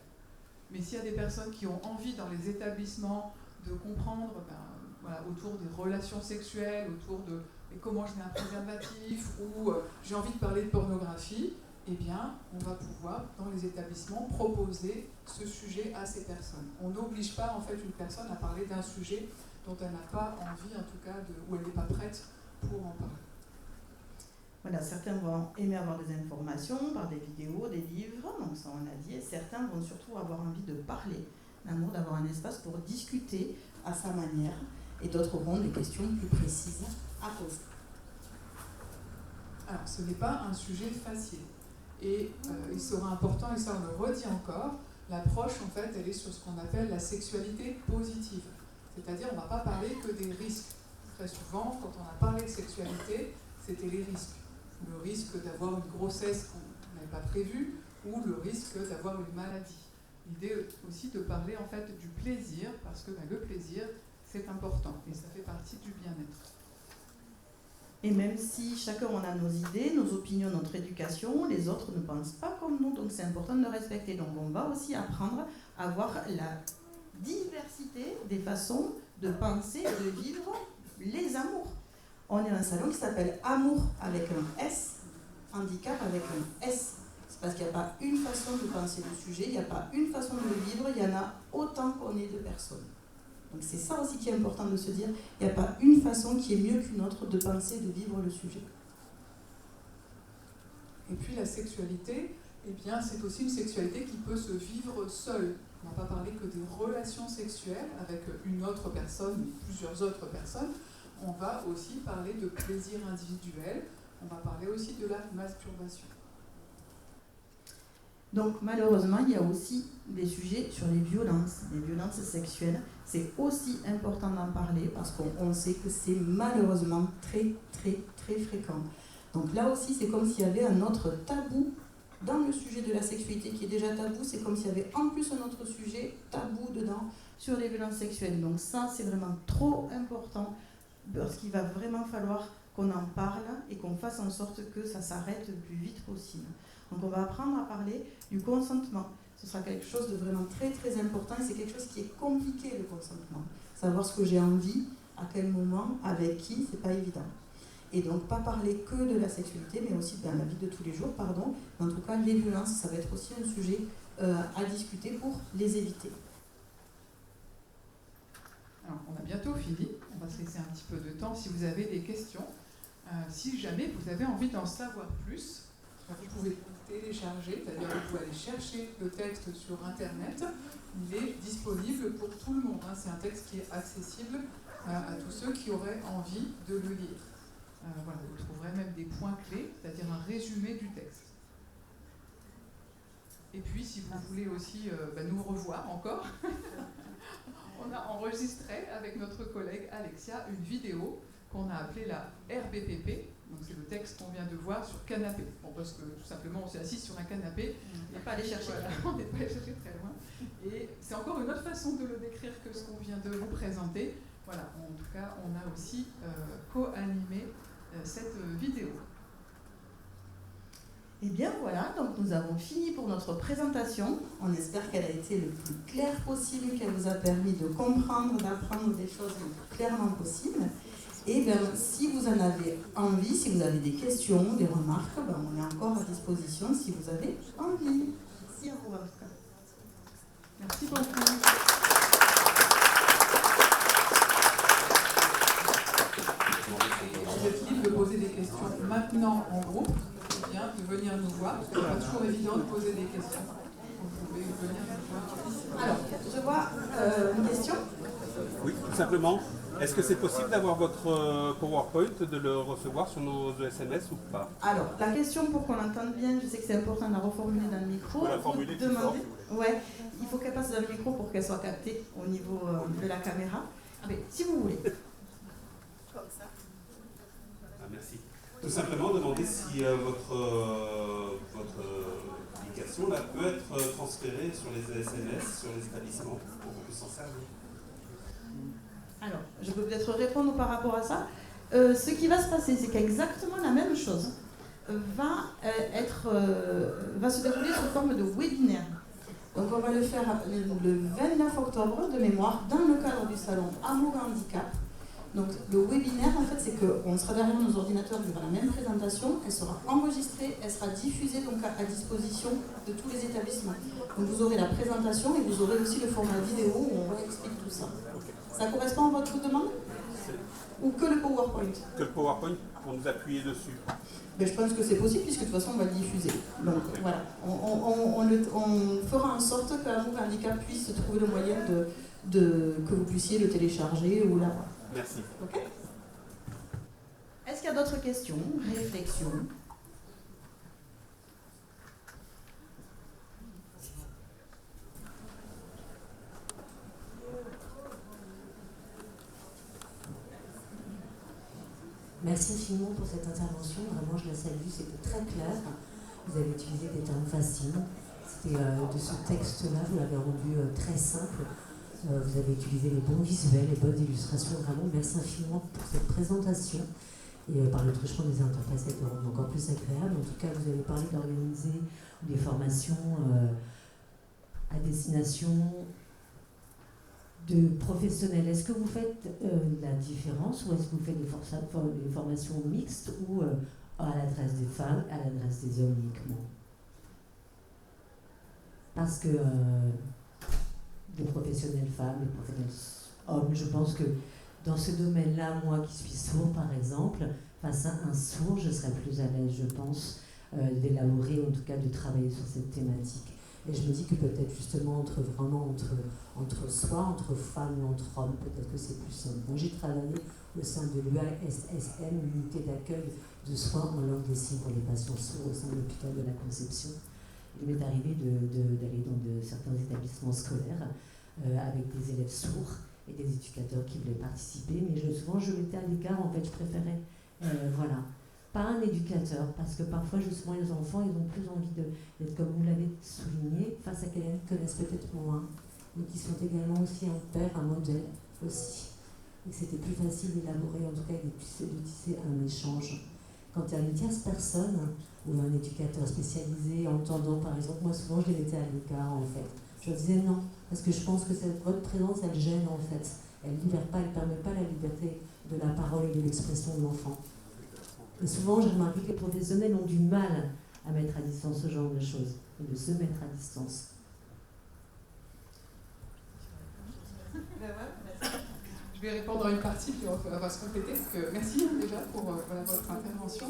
Mais s'il y a des personnes qui ont envie dans les établissements de comprendre autour des relations sexuelles, autour de comment je mets un préservatif, ou j'ai envie de parler de pornographie, eh bien, on va pouvoir, dans les établissements, proposer ce sujet à ces personnes. On n'oblige pas, en fait, une personne à parler d'un sujet dont elle n'a pas envie, en tout cas, ou elle n'est pas prête pour en parler. Voilà, certains vont aimer avoir des informations par des vidéos, des livres, donc ça on l'a dit, et certains vont surtout avoir envie de parler, l'amour d'avoir un espace pour discuter à sa manière, et d'autres auront des questions plus précises à poser. Alors, ce n'est pas un sujet facile. Et il sera important, et ça on le redit encore, l'approche en fait elle est sur ce qu'on appelle la sexualité positive. C'est-à-dire on ne va pas parler que des risques. Très souvent, quand on a parlé de sexualité, c'était les risques. Le risque d'avoir une grossesse qu'on n'avait pas prévue, ou le risque d'avoir une maladie. L'idée aussi de parler en fait du plaisir, parce que le plaisir c'est important, et ça fait partie du bien-être. Et même si chacun on a nos idées, nos opinions, notre éducation, les autres ne pensent pas comme nous, donc c'est important de le respecter. Donc on va aussi apprendre à voir la diversité des façons de penser et de vivre les amours. On est un salon qui s'appelle Amour avec un S, Handicap avec un S. C'est parce qu'il n'y a pas une façon de penser le sujet, il n'y a pas une façon de le vivre, il y en a autant qu'on est de personnes. Donc c'est ça aussi qui est important de se dire, il n'y a pas une façon qui est mieux qu'une autre de penser, de vivre le sujet. Et puis la sexualité, eh bien, c'est aussi une sexualité qui peut se vivre seule. On ne va pas parler que des relations sexuelles avec une autre personne, mais plusieurs autres personnes. On va aussi parler de plaisir individuel, on va parler aussi de la masturbation. Donc malheureusement, il y a aussi des sujets sur les violences sexuelles. C'est aussi important d'en parler parce qu'on sait que c'est malheureusement très très très fréquent. Donc là aussi, c'est comme s'il y avait un autre tabou dans le sujet de la sexualité qui est déjà tabou. C'est comme s'il y avait en plus un autre sujet tabou dedans sur les violences sexuelles. Donc ça, c'est vraiment trop important parce qu'il va vraiment falloir qu'on en parle et qu'on fasse en sorte que ça s'arrête le plus vite possible. Donc on va apprendre à parler du consentement. Ce sera quelque chose de vraiment très très important et c'est quelque chose qui est compliqué, le consentement. Savoir ce que j'ai envie, à quel moment, avec qui, c'est pas évident. Et donc pas parler que de la sexualité, mais aussi dans la vie de tous les jours, pardon. En tout cas, les violences, ça va être aussi un sujet à discuter pour les éviter. Alors, on a bientôt fini, on va se laisser un petit peu de temps si vous avez des questions. Si jamais vous avez envie d'en savoir plus, vous pouvez télécharger, c'est-à-dire vous pouvez aller chercher le texte sur Internet. Il est disponible pour tout le monde. C'est un texte qui est accessible à tous ceux qui auraient envie de le lire. Voilà, vous trouverez même des points clés, c'est-à-dire un résumé du texte. Et puis, si vous voulez aussi nous revoir encore, on a enregistré avec notre collègue Alexia une vidéo qu'on a appelée la RBPP. Donc c'est le texte qu'on vient de voir sur canapé. Bon, parce que tout simplement on s'est assis sur un canapé. On n'est pas allé chercher. Voilà, on n'est pas allé chercher très loin. Et c'est encore une autre façon de le décrire que ce qu'on vient de vous présenter. Voilà, en tout cas, on a aussi co-animé cette vidéo. Et bien voilà, donc nous avons fini pour notre présentation. On espère qu'elle a été le plus claire possible, qu'elle vous a permis de comprendre, d'apprendre des choses le plus clairement possible. Et bien, si vous en avez envie, si vous avez des questions, des remarques, on est encore à disposition si vous avez envie. Merci à vous. Merci beaucoup. Vous êtes libre de poser des questions maintenant en groupe, ou bien de venir nous voir, parce que ce n'est pas toujours évident de poser des questions. Vous pouvez venir nous voir. Alors, je vois une question. Oui, tout simplement. Est-ce que c'est possible d'avoir votre PowerPoint, de le recevoir sur nos SMS ou pas? Alors, la question pour qu'on l'entende bien, je sais que c'est important de la reformuler dans le micro. Faut la formuler plus fort, si vous voulez. Ouais, il faut qu'elle passe dans le micro pour qu'elle soit captée au niveau de la caméra. Mais si vous voulez. Comme ça. Ah, merci. Tout simplement demander si votre application là, peut être transférée sur les SMS, sur les établissements, pour qu'on puisse s'en servir. Alors, je peux peut-être répondre par rapport à ça. Ce qui va se passer, c'est qu'exactement la même chose va se dérouler sous forme de webinaire. Donc on va le faire le 29 octobre de mémoire dans le cadre du salon Amour et Handicap. Donc le webinaire, en fait, c'est qu'on sera derrière nos ordinateurs durant la même présentation, elle sera enregistrée, elle sera diffusée donc à disposition de tous les établissements. Donc vous aurez la présentation et vous aurez aussi le format vidéo où on explique tout ça. Ça correspond à votre demande? Ou que le PowerPoint? Que le PowerPoint, pour nous appuyer dessus. Mais je pense que c'est possible puisque de toute façon on va le diffuser. Donc voilà, on fera en sorte qu'Amour et Handicap puisse trouver le moyen que vous puissiez le télécharger ou l'avoir. Merci. Ok. Est-ce qu'il y a d'autres questions, réflexions? Merci infiniment pour cette intervention. Vraiment, je la salue. C'était très clair. Vous avez utilisé des termes faciles. C'était de ce texte-là, vous l'avez rendu très simple. Vous avez utilisé les bons visuels, les bonnes illustrations. Vraiment, merci infiniment pour cette présentation. Et par le truchement des interfaces, ça a été rendu encore plus agréable. En tout cas, vous avez parlé d'organiser des formations à destination de professionnels. Est-ce que vous faites la différence ou est-ce que vous faites des formations mixtes ou à l'adresse des femmes, à l'adresse des hommes uniquement? Parce que des professionnels femmes, des professionnels hommes, je pense que dans ce domaine-là, moi qui suis sourd par exemple, face à un sourd, je serais plus à l'aise, je pense, d'élaborer, en tout cas de travailler sur cette thématique. Et je me dis que peut-être justement entre soi, entre femmes ou entre hommes, peut-être que c'est plus simple. Moi j'ai travaillé au sein de l'UASSM, l'unité d'accueil de soins en langue des signes pour les patients sourds au sein de l'hôpital de la Conception. Il m'est arrivé d'aller dans certains établissements scolaires avec des élèves sourds et des éducateurs qui voulaient participer, mais souvent je mettais à l'écart, en fait je préférais, voilà. Pas un éducateur, parce que parfois, justement, les enfants, ils ont plus envie d'être, comme vous l'avez souligné, face à quelqu'un qu'ils connaissent peut-être moins, mais qui sont également aussi un père, un modèle aussi. Et c'était plus facile d'élaborer, en tout cas, de tisser un échange. Quand il y a une tierce personne, ou un éducateur spécialisé, entendant, par exemple, moi souvent, je les mettais à l'écart, en fait. Je leur disais non, parce que je pense que votre présence, elle gêne, en fait. Elle ne libère pas, elle ne permet pas la liberté de la parole et de l'expression de l'enfant. Et souvent, j'ai remarqué que les professionnels ont du mal à mettre à distance ce genre de choses, et de se mettre à distance. Je vais répondre à une partie, puis on va se compléter. Parce que merci déjà pour votre intervention.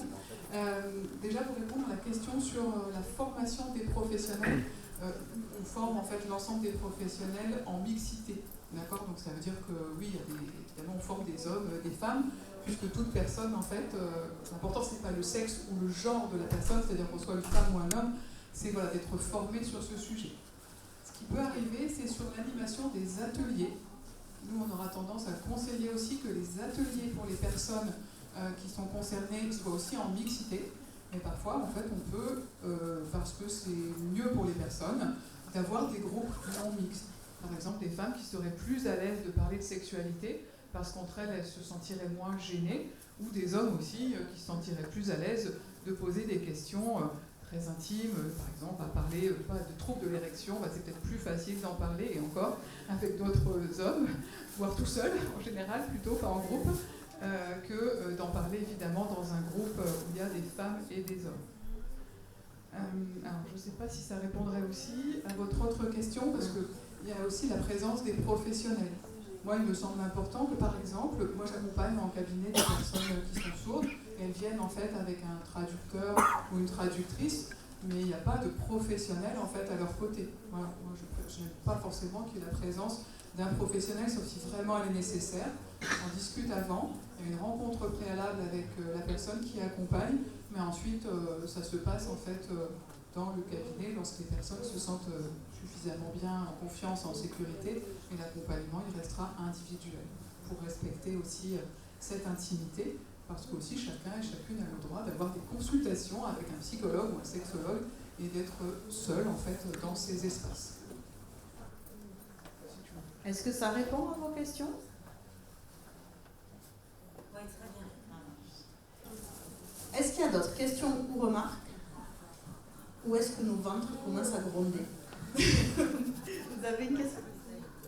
Déjà, pour répondre à la question sur la formation des professionnels, on forme en fait l'ensemble des professionnels en mixité. D'accord? Donc ça veut dire que oui, évidemment, on forme des hommes, des femmes, puisque toute personne, en fait, l'important, ce n'est pas le sexe ou le genre de la personne, c'est-à-dire qu'on soit une femme ou un homme, c'est voilà, d'être formé sur ce sujet. Ce qui peut arriver, c'est sur l'animation des ateliers. Nous, on aura tendance à conseiller aussi que les ateliers pour les personnes qui sont concernées soient aussi en mixité, mais parfois, en fait, on peut, parce que c'est mieux pour les personnes, d'avoir des groupes non mixtes. Par exemple, des femmes qui seraient plus à l'aise de parler de sexualité, parce qu'entre elles se sentiraient moins gênées, ou des hommes aussi qui se sentiraient plus à l'aise de poser des questions très intimes, par exemple, à parler de troubles de l'érection, c'est peut-être plus facile d'en parler, et encore, avec d'autres hommes, voire tout seul, en général, plutôt, pas en groupe, que d'en parler évidemment dans un groupe où il y a des femmes et des hommes. Alors, je ne sais pas si ça répondrait aussi à votre autre question, parce qu'il y a aussi la présence des professionnels. Moi, il me semble important que, par exemple, moi j'accompagne en cabinet des personnes qui sont sourdes, et elles viennent en fait avec un traducteur ou une traductrice, mais il n'y a pas de professionnel en fait à leur côté. Voilà. Moi, je n'aime pas forcément qu'il y ait la présence d'un professionnel, sauf si vraiment elle est nécessaire. On discute avant, il y a une rencontre préalable avec la personne qui accompagne, mais ensuite ça se passe en fait dans le cabinet lorsque les personnes se sentent suffisamment bien en confiance, en sécurité, et l'accompagnement il restera individuel pour respecter aussi cette intimité, parce qu'aussi chacun et chacune a le droit d'avoir des consultations avec un psychologue ou un sexologue et d'être seul en fait dans ces espaces. Est-ce que ça répond à vos questions? Oui, très bien. Est-ce qu'il y a d'autres questions ou remarques? Ou est-ce que nos ventres commencent à gronder? Vous avez une question?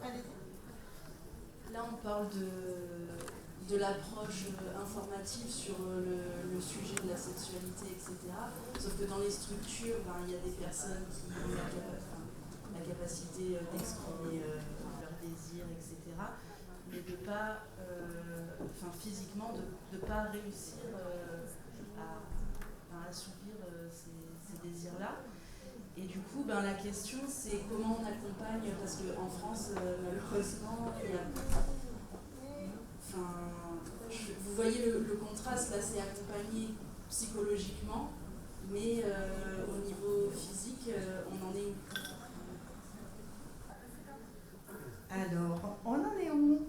Allez. Là, on parle de l'approche informative sur le sujet de la sexualité, etc. Sauf que dans les structures, il y a des personnes qui ont la capacité d'exprimer leurs désirs, etc. Mais de pas, physiquement, de pas réussir à assouvir ces désirs-là. Et du coup, la question, c'est comment on accompagne, parce qu'en France, malheureusement, il y a... vous voyez le contraste, là, c'est accompagné psychologiquement, mais au niveau physique, on en est où? Alors, on en est où?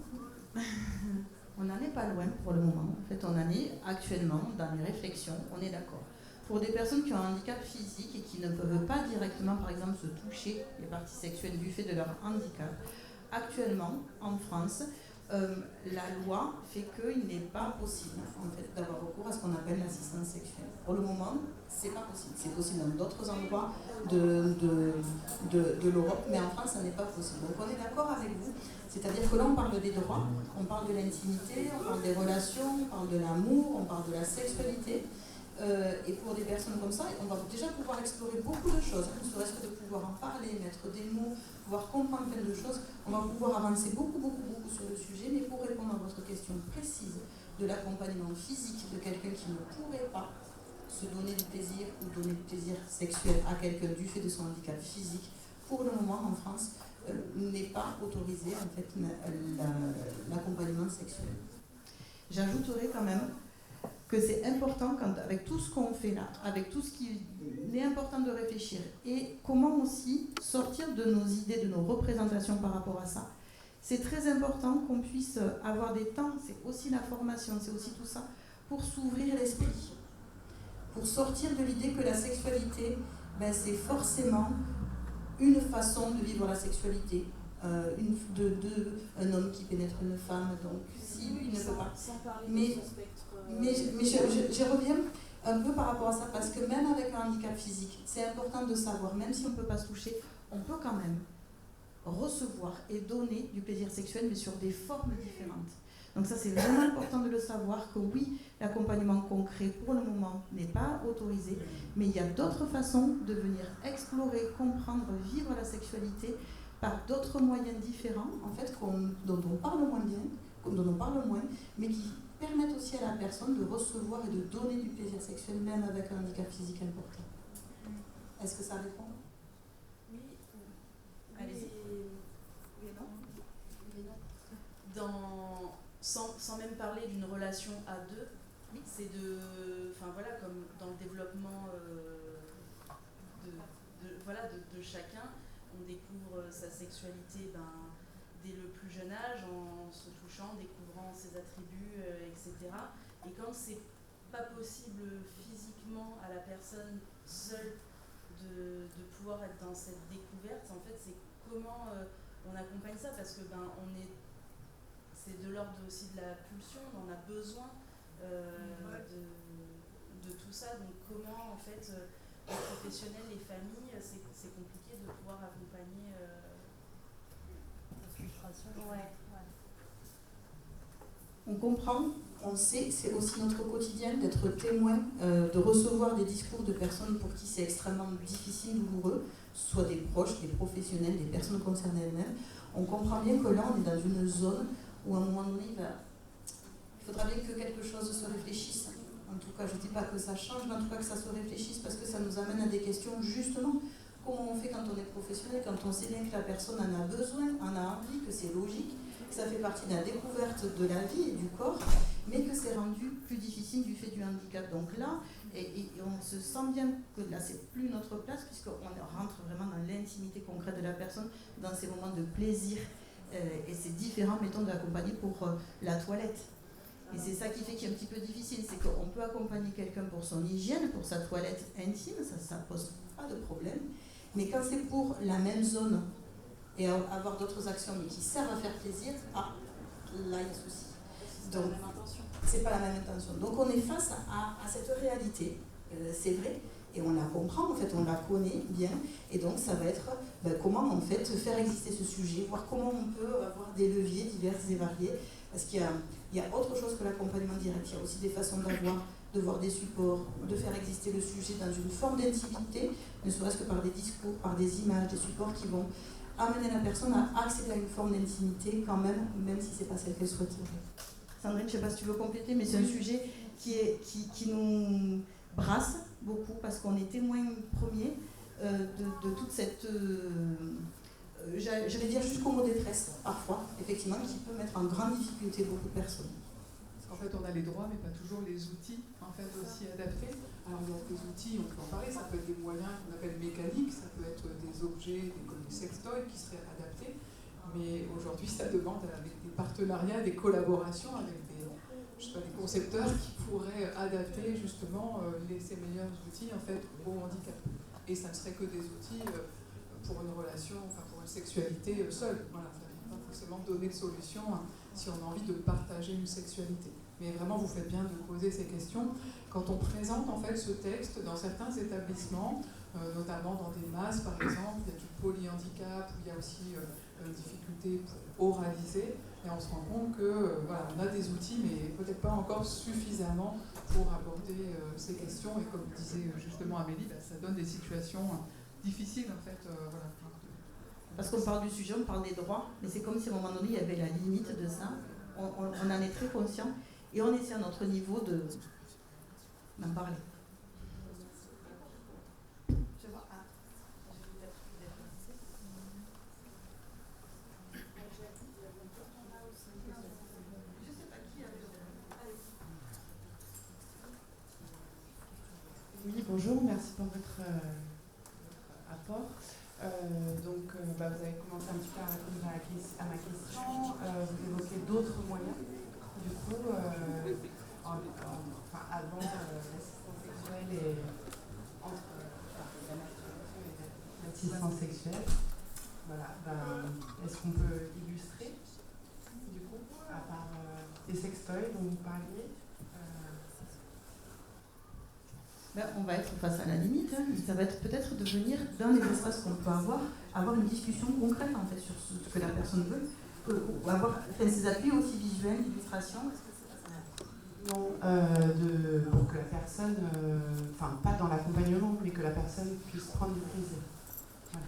On n'en est pas loin pour le moment. En fait, on en est actuellement dans les réflexions, on est d'accord. Pour des personnes qui ont un handicap physique et qui ne peuvent pas directement, par exemple, se toucher les parties sexuelles du fait de leur handicap, actuellement, en France, la loi fait qu'il n'est pas possible en fait, d'avoir recours à ce qu'on appelle l'assistance sexuelle. Pour le moment, c'est pas possible. C'est possible dans d'autres endroits de l'Europe, mais en France, ça n'est pas possible. Donc on est d'accord avec vous. C'est-à-dire que là, on parle des droits, on parle de l'intimité, on parle des relations, on parle de l'amour, on parle de la sexualité. Et pour des personnes comme ça, on va déjà pouvoir explorer beaucoup de choses, ne serait-ce que de pouvoir en parler, mettre des mots, pouvoir comprendre plein de choses. On va pouvoir avancer beaucoup sur le sujet, mais pour répondre à votre question précise de l'accompagnement physique de quelqu'un qui ne pourrait pas se donner du plaisir ou donner du plaisir sexuel à quelqu'un du fait de son handicap physique, pour le moment en France, n'est pas autorisé en fait l'accompagnement sexuel. J'ajouterai quand même que c'est important, avec tout ce qu'on fait là, avec tout ce qu'il est important de réfléchir, et comment aussi sortir de nos idées, de nos représentations par rapport à ça. C'est très important qu'on puisse avoir des temps, c'est aussi la formation, c'est aussi tout ça, pour s'ouvrir l'esprit, pour sortir de l'idée que la sexualité, c'est forcément une façon de vivre la sexualité. Un homme qui pénètre une femme, donc si il ne peut pas. Sans parler Mais je reviens un peu par rapport à ça, parce que même avec un handicap physique, c'est important de savoir, même si on ne peut pas se toucher, on peut quand même recevoir et donner du plaisir sexuel, mais sur des formes différentes. Donc ça, c'est vraiment important de le savoir, que oui, l'accompagnement concret pour le moment n'est pas autorisé, mais il y a d'autres façons de venir explorer, comprendre, vivre la sexualité par d'autres moyens différents, en fait, dont on parle moins bien, dont on parle moins, mais qui permettent aussi à la personne de recevoir et de donner du plaisir sexuel, même avec un handicap physique important. Est-ce que ça répond? Oui. Allez-y. Oui et non. Sans même parler d'une relation à deux, c'est comme dans le développement de chacun, on découvre sa sexualité dès le plus jeune âge, en se touchant, découvrant ses attributs, etc. Et quand c'est pas possible physiquement à la personne seule de pouvoir être dans cette découverte, en fait, c'est comment on accompagne ça, parce que c'est de l'ordre aussi de la pulsion, on a besoin de tout ça. Donc comment en fait les professionnels, les familles, c'est compliqué de pouvoir accompagner la frustration. On comprend, on sait, c'est aussi notre quotidien d'être témoin, de recevoir des discours de personnes pour qui c'est extrêmement difficile, douloureux, soit des proches, des professionnels, des personnes concernées elles-mêmes. On comprend bien que là, on est dans une zone où à un moment donné, il faudra bien que quelque chose se réfléchisse. En tout cas, je ne dis pas que ça change, mais en tout cas que ça se réfléchisse, parce que ça nous amène à des questions justement comment on fait quand on est professionnel, quand on sait bien que la personne en a besoin, en a envie, que c'est logique, que ça fait partie de la découverte de la vie et du corps, mais que c'est rendu plus difficile du fait du handicap. Donc là, et on se sent bien que là, c'est plus notre place, puisqu'on rentre vraiment dans l'intimité concrète de la personne, dans ces moments de plaisir. Et c'est différent, mettons, de l'accompagner pour la toilette. Et c'est ça qui fait qu'il est un petit peu difficile, c'est qu'on peut accompagner quelqu'un pour son hygiène, pour sa toilette intime, ça pose pas de problème. Mais quand c'est pour la même zone et avoir d'autres actions, mais qui servent à faire plaisir, là il y a souci. Donc, c'est pas la même intention. Donc on est face à cette réalité, c'est vrai, et on la comprend, en fait, on la connaît bien, et donc ça va être comment en fait faire exister ce sujet, voir comment on peut avoir des leviers divers et variés, parce qu'il y a autre chose que l'accompagnement direct, il y a aussi des façons de voir des supports, de faire exister le sujet dans une forme d'intimité, ne serait-ce que par des discours, par des images, des supports qui vont amener la personne à accéder à une forme d'intimité quand même si c'est pas celle qu'elle souhaiterait. Sandrine, je ne sais pas si tu veux compléter, mais c'est un sujet qui nous brasse beaucoup parce qu'on est témoin premier de toute cette, j'allais dire jusqu'au mot détresse, parfois, effectivement, qui peut mettre en grande difficulté beaucoup de personnes. Parce qu'en fait, on a les droits, mais pas toujours les outils, en fait, aussi adaptés. Alors, il y a des outils, on peut en parler, ça peut être des moyens qu'on appelle mécaniques, ça peut être des objets, comme des sextoys qui seraient adaptés. Mais aujourd'hui, ça demande avec des partenariats, des collaborations avec des concepteurs qui pourraient adapter justement ces meilleurs outils en fait, au handicap. Et ça ne serait que des outils pour une relation, enfin pour une sexualité seule. Voilà, ça ne va pas forcément donner de solution si on a envie de partager une sexualité. Mais vraiment, vous faites bien de poser ces questions. Quand on présente en fait ce texte dans certains établissements, notamment dans des masses par exemple, il y a du polyhandicap, où il y a aussi difficulté pour oraliser, et on se rend compte que voilà, on a des outils, mais peut-être pas encore suffisamment pour aborder ces questions. Et comme disait justement Amélie, ça donne des situations difficiles en fait. Voilà. Parce qu'on parle du sujet, on parle des droits, mais c'est comme si à un moment donné il y avait la limite de ça. On en est très conscient et on essaie à notre niveau d'en parler. Oui, bonjour, merci pour votre apport. Vous avez commencé un petit peu à répondre à ma question. Vous évoquez d'autres moyens. Du coup, avant l'assistance sexuelle et entre la masturbation et l'assistance sexuelle, voilà, est-ce qu'on peut illustrer, du coup, à part les sextoys dont vous parliez? On va être face à la limite, hein. Ça va être peut-être de venir dans les espaces qu'on peut avoir une discussion concrète en fait sur ce que la personne veut, ou avoir ces appuis aussi visuels, d'illustration. Non, pour que la personne, pas dans l'accompagnement, mais que la personne puisse prendre du plaisir. Voilà.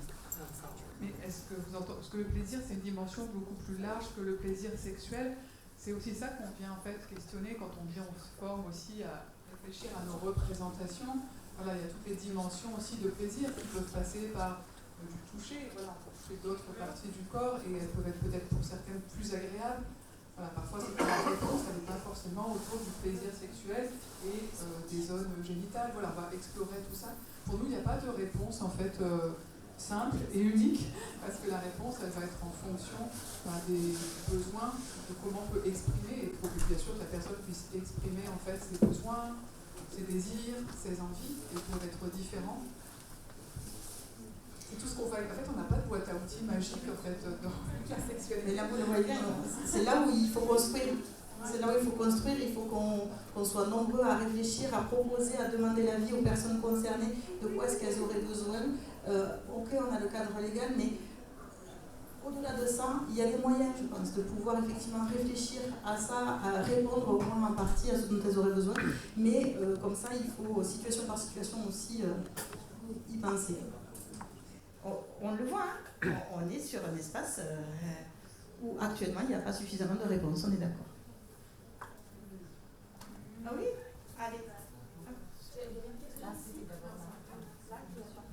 Mais est-ce que vous entendez, parce que le plaisir c'est une dimension beaucoup plus large que le plaisir sexuel, c'est aussi ça qu'on vient en fait questionner quand on se forme aussi à réfléchir à nos représentations. Voilà, il y a toutes les dimensions aussi de plaisir qui peuvent passer par du toucher, voilà, on peut toucher d'autres parties du corps et elles peuvent être peut-être pour certaines plus agréables. Voilà, parfois c'est pas la réponse, elle n'est pas forcément autour du plaisir sexuel et des zones génitales. Voilà, on va explorer tout ça. Pour nous, il n'y a pas de réponse en fait simple et unique, parce que la réponse elle va être en fonction des besoins, de comment on peut exprimer, et pour que bien sûr que la personne puisse exprimer en fait ses besoins, ses désirs, ses envies, et peuvent être différents. C'est tout ce qu'on fait. En fait, on n'a pas de boîte à outils magique en fait dans la sexualité. Mais là, vous le voyez, c'est là où il faut construire. C'est là où il faut construire, il faut qu'on soit nombreux à réfléchir, à proposer, à demander l'avis aux personnes concernées de quoi est-ce qu'elles auraient besoin. Ok, on a le cadre légal, mais au-delà de ça, il y a des moyens, je pense, de pouvoir effectivement réfléchir à ça, à répondre au moins en partie à ce dont elles auraient besoin. Mais comme ça, il faut, situation par situation aussi, y penser. On le voit, hein, on est sur un espace où actuellement il n'y a pas suffisamment de réponses, on est d'accord. Ah oui? Allez.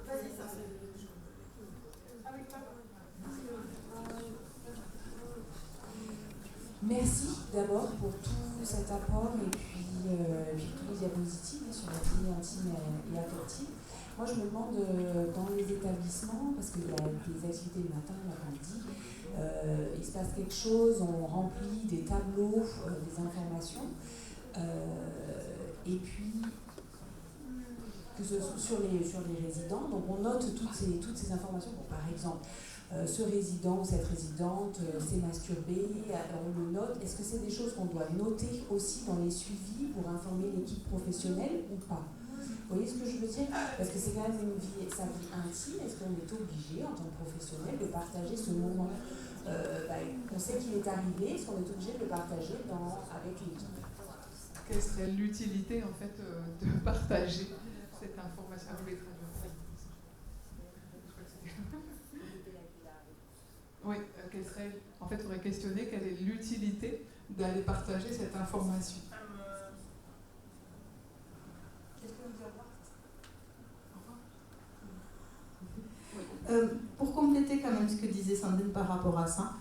Vas-y, ça c'est. d'abord pour tout cet apport et puis tous les diapositives sur la vie intime et affective. Moi, je me demande dans les établissements, parce qu'il y a des activités le matin, l'après-midi, il se passe quelque chose, on remplit des tableaux, des informations, et puis que ce soit sur les résidents, donc on note toutes ces informations. Bon, par exemple, ce résident ou cette résidente s'est masturbé, on le note. Est-ce que c'est des choses qu'on doit noter aussi dans les suivis pour informer l'équipe professionnelle ou pas? Vous voyez ce que je veux dire? Parce que c'est quand même sa vie intime. Est-ce qu'on est obligé, en tant que professionnel, de partager ce moment? On sait qu'il est arrivé, est-ce qu'on est obligé de le partager avec l'équipe? Quelle serait l'utilité, en fait, de partager cette information? Ah, vous voulez traduire? Oui, quelle serait, en fait, on aurait questionné quelle est l'utilité d'aller partager cette information. Pour compléter quand même ce que disait Sandrine par rapport à ça,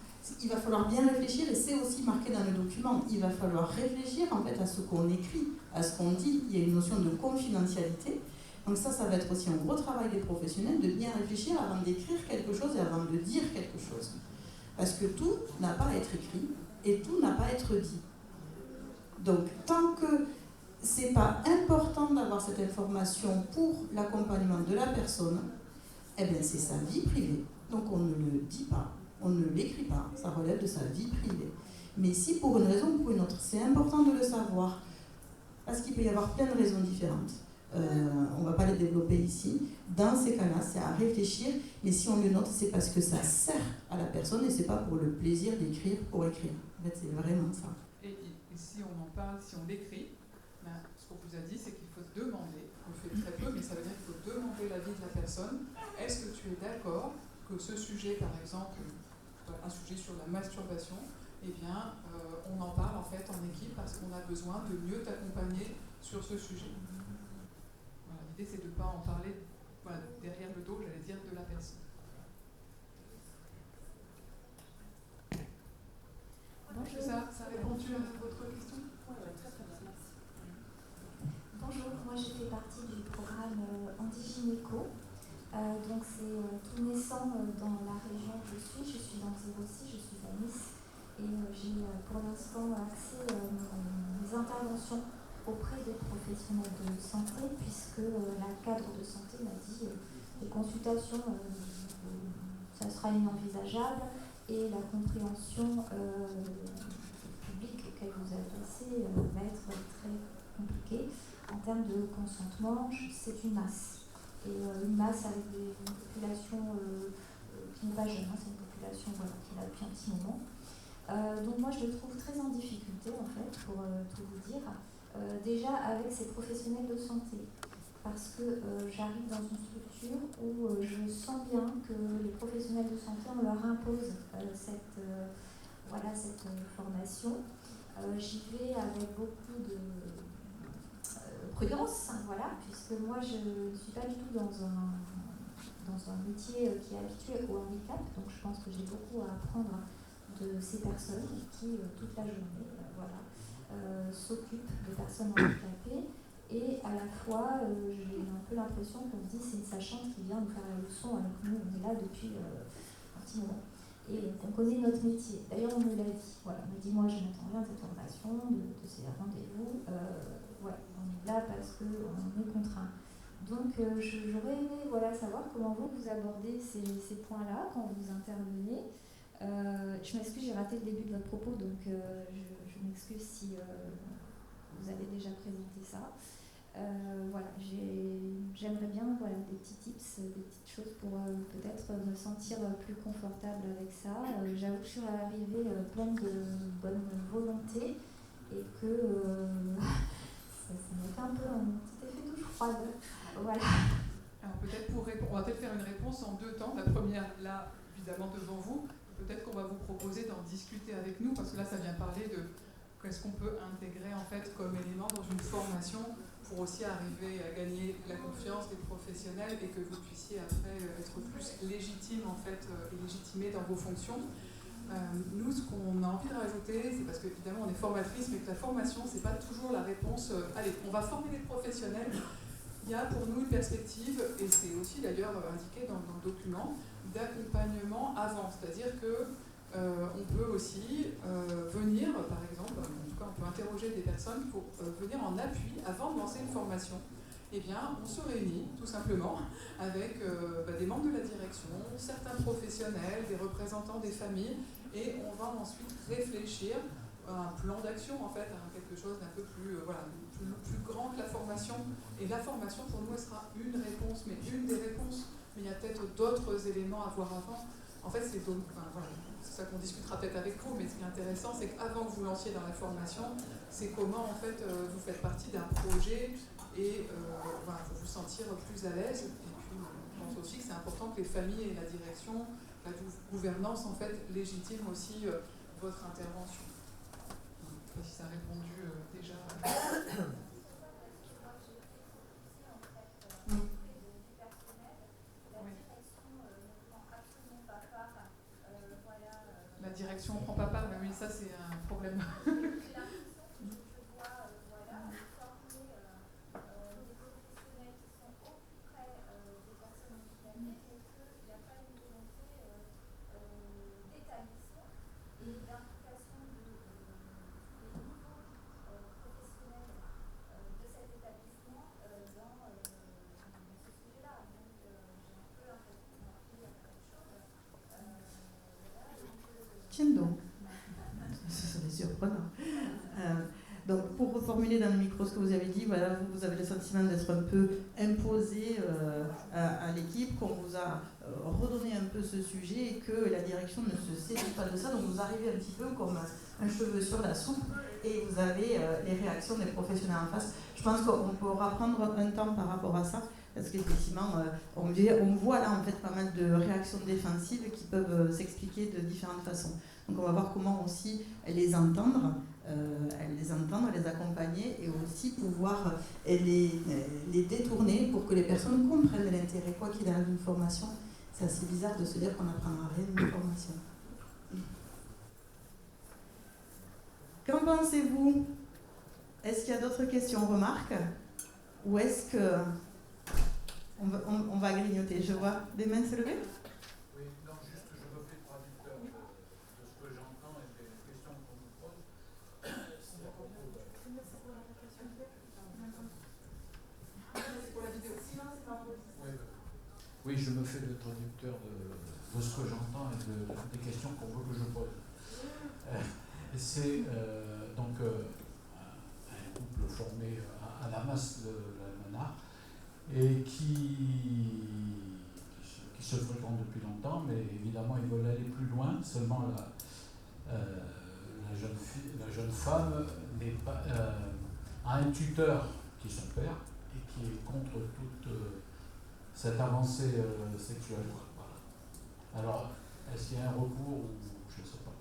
il va falloir bien réfléchir, et c'est aussi marqué dans le document, il va falloir réfléchir en fait à ce qu'on écrit, à ce qu'on dit. Il y a une notion de confidentialité. Donc ça va être aussi un gros travail des professionnels de bien réfléchir avant d'écrire quelque chose et avant de dire quelque chose. Parce que tout n'a pas à être écrit et tout n'a pas à être dit. Donc tant que c'est pas important d'avoir cette information pour l'accompagnement de la personne, eh bien c'est sa vie privée. Donc on ne le dit pas, on ne l'écrit pas, ça relève de sa vie privée. Mais si pour une raison ou pour une autre, c'est important de le savoir, parce qu'il peut y avoir plein de raisons différentes. On ne va pas les développer ici. Dans ces cas-là, c'est à réfléchir, mais si on le note, c'est parce que ça sert à la personne et c'est pas pour le plaisir d'écrire pour écrire. En fait, c'est vraiment ça. Et si on en parle, si on l'écrit, ben, ce qu'on vous a dit, c'est qu'il faut demander, on le fait très peu, mais ça veut dire qu'il faut demander l'avis de la personne. Est-ce que tu es d'accord que ce sujet, par exemple, un sujet sur la masturbation, eh bien, on en parle en fait en équipe parce qu'on a besoin de mieux t'accompagner sur ce sujet. Voilà, l'idée, c'est de ne pas en parler derrière le dos, j'allais dire, de la personne. Bonjour. Ça répond-tu à votre question? Oui, très très bien, merci. Bonjour, moi je fais partie du programme Antigynéco. Donc c'est tout naissant dans la région où je suis dans le 06, je suis à Nice. Et j'ai pour l'instant axé mes interventions auprès des professionnels de santé, puisque la cadre de santé m'a dit les consultations, ça sera inenvisageable, et la compréhension publique auquel vous adressez va être très compliquée. En termes de consentement, c'est une masse. Et une masse avec une population qui n'est pas jeune, hein, c'est une population qui est là depuis un petit moment. Donc moi je le trouve très en difficulté en fait, pour tout vous dire. Déjà avec ces professionnels de santé, parce que j'arrive dans une structure où je sens bien que les professionnels de santé, on leur impose cette formation. J'y vais avec beaucoup de prudence, voilà, puisque moi je ne suis pas du tout dans un métier qui est habitué au handicap, donc je pense que j'ai beaucoup à apprendre de ces personnes qui, toute la journée, s'occupent des personnes handicapées. Et à la fois, j'ai un peu l'impression qu'on se dit c'est une sachante qui vient nous faire la leçon, alors que nous, on est là depuis un petit moment. Et qu'on connaît notre métier. D'ailleurs, on me l'a dit. Voilà, on me dit, moi, je n'attends rien de cette formation, de ces rendez-vous. On est là parce qu'on est contraint. Donc, j'aurais aimé savoir comment vous abordez ces points-là quand vous intervenez. Je m'excuse, j'ai raté le début de votre propos, donc je m'excuse si vous avez déjà présenté ça. J'aimerais bien des petits tips, des petites choses pour peut-être me sentir plus confortable avec ça. J'avoue que je suis arrivée pleine de bonne volonté et que ça m'a fait un peu un petit effet douche froide. Voilà. Alors peut-être on va peut-être faire une réponse en deux temps. La première, là, évidemment devant vous. Peut-être qu'on va vous proposer d'en discuter avec nous, parce que là, ça vient parler de qu'est-ce qu'on peut intégrer en fait comme élément dans une formation pour aussi arriver à gagner la confiance des professionnels et que vous puissiez après être plus légitime en fait et légitimé dans vos fonctions. Nous, ce qu'on a envie de rajouter, c'est parce qu'évidemment, on est formatrice, mais que la formation, c'est pas toujours la réponse. Allez, on va former les professionnels. Il y a pour nous une perspective, et c'est aussi d'ailleurs indiqué dans le document, d'accompagnement avant. C'est-à-dire que on peut aussi venir, par exemple, en tout cas, on peut interroger des personnes pour venir en appui avant de lancer une formation. Eh bien, on se réunit tout simplement avec des membres de la direction, certains professionnels, des représentants des familles, et on va ensuite réfléchir à un plan d'action, en fait, à quelque chose d'un peu plus, plus grand que la formation. Et la formation, pour nous, elle sera une réponse, mais une des réponses. Mais il y a peut-être d'autres éléments à voir avant. En fait, c'est ça qu'on discutera peut-être avec vous, mais ce qui est intéressant, c'est qu'avant que vous lanciez dans la formation, c'est comment, en fait, vous faites partie d'un projet et pour vous sentir plus à l'aise. Et puis, je pense aussi que c'est important que les familles et la direction, la gouvernance, en fait, légitiment aussi votre intervention. Je ne sais pas si ça a répondu déjà. La direction ne prend pas part, mais oui, ça c'est un problème. Tiens donc, ce serait surprenant. Donc, pour reformuler dans le micro ce que vous avez dit, voilà, vous avez le sentiment d'être un peu imposé à l'équipe, qu'on vous a redonné un peu ce sujet et que la direction ne se saisit pas de ça. Donc, vous arrivez un petit peu comme un cheveu sur la soupe et vous avez les réactions des professionnels en face. Je pense qu'on pourra prendre un temps par rapport à ça. Parce qu'effectivement, on voit là en fait pas mal de réactions défensives qui peuvent s'expliquer de différentes façons. Donc on va voir comment aussi les entendre, les accompagner et aussi pouvoir les détourner pour que les personnes comprennent l'intérêt. Quoi qu'il arrive une formation, c'est assez bizarre de se dire qu'on n'apprendra rien d'une formation. Qu'en pensez-vous? Est-ce qu'il y a d'autres questions, remarques? Ou est-ce que... On va grignoter. Je vois des mains se lever. Oui, non, juste je me fais traducteur de ce que j'entends et des questions qu'on me pose. C'est à propos de... Oui, je me fais le traducteur de ce que j'entends et des questions qu'on veut que je pose. C'est donc un couple formé à la masse de la nana et qui se fréquentent depuis longtemps, mais évidemment ils veulent aller plus loin. Seulement la jeune femme a un tuteur qui est son père et qui est contre toute cette avancée sexuelle. Voilà. Alors, est-ce qu'il y a un recours ou je ne sais pas.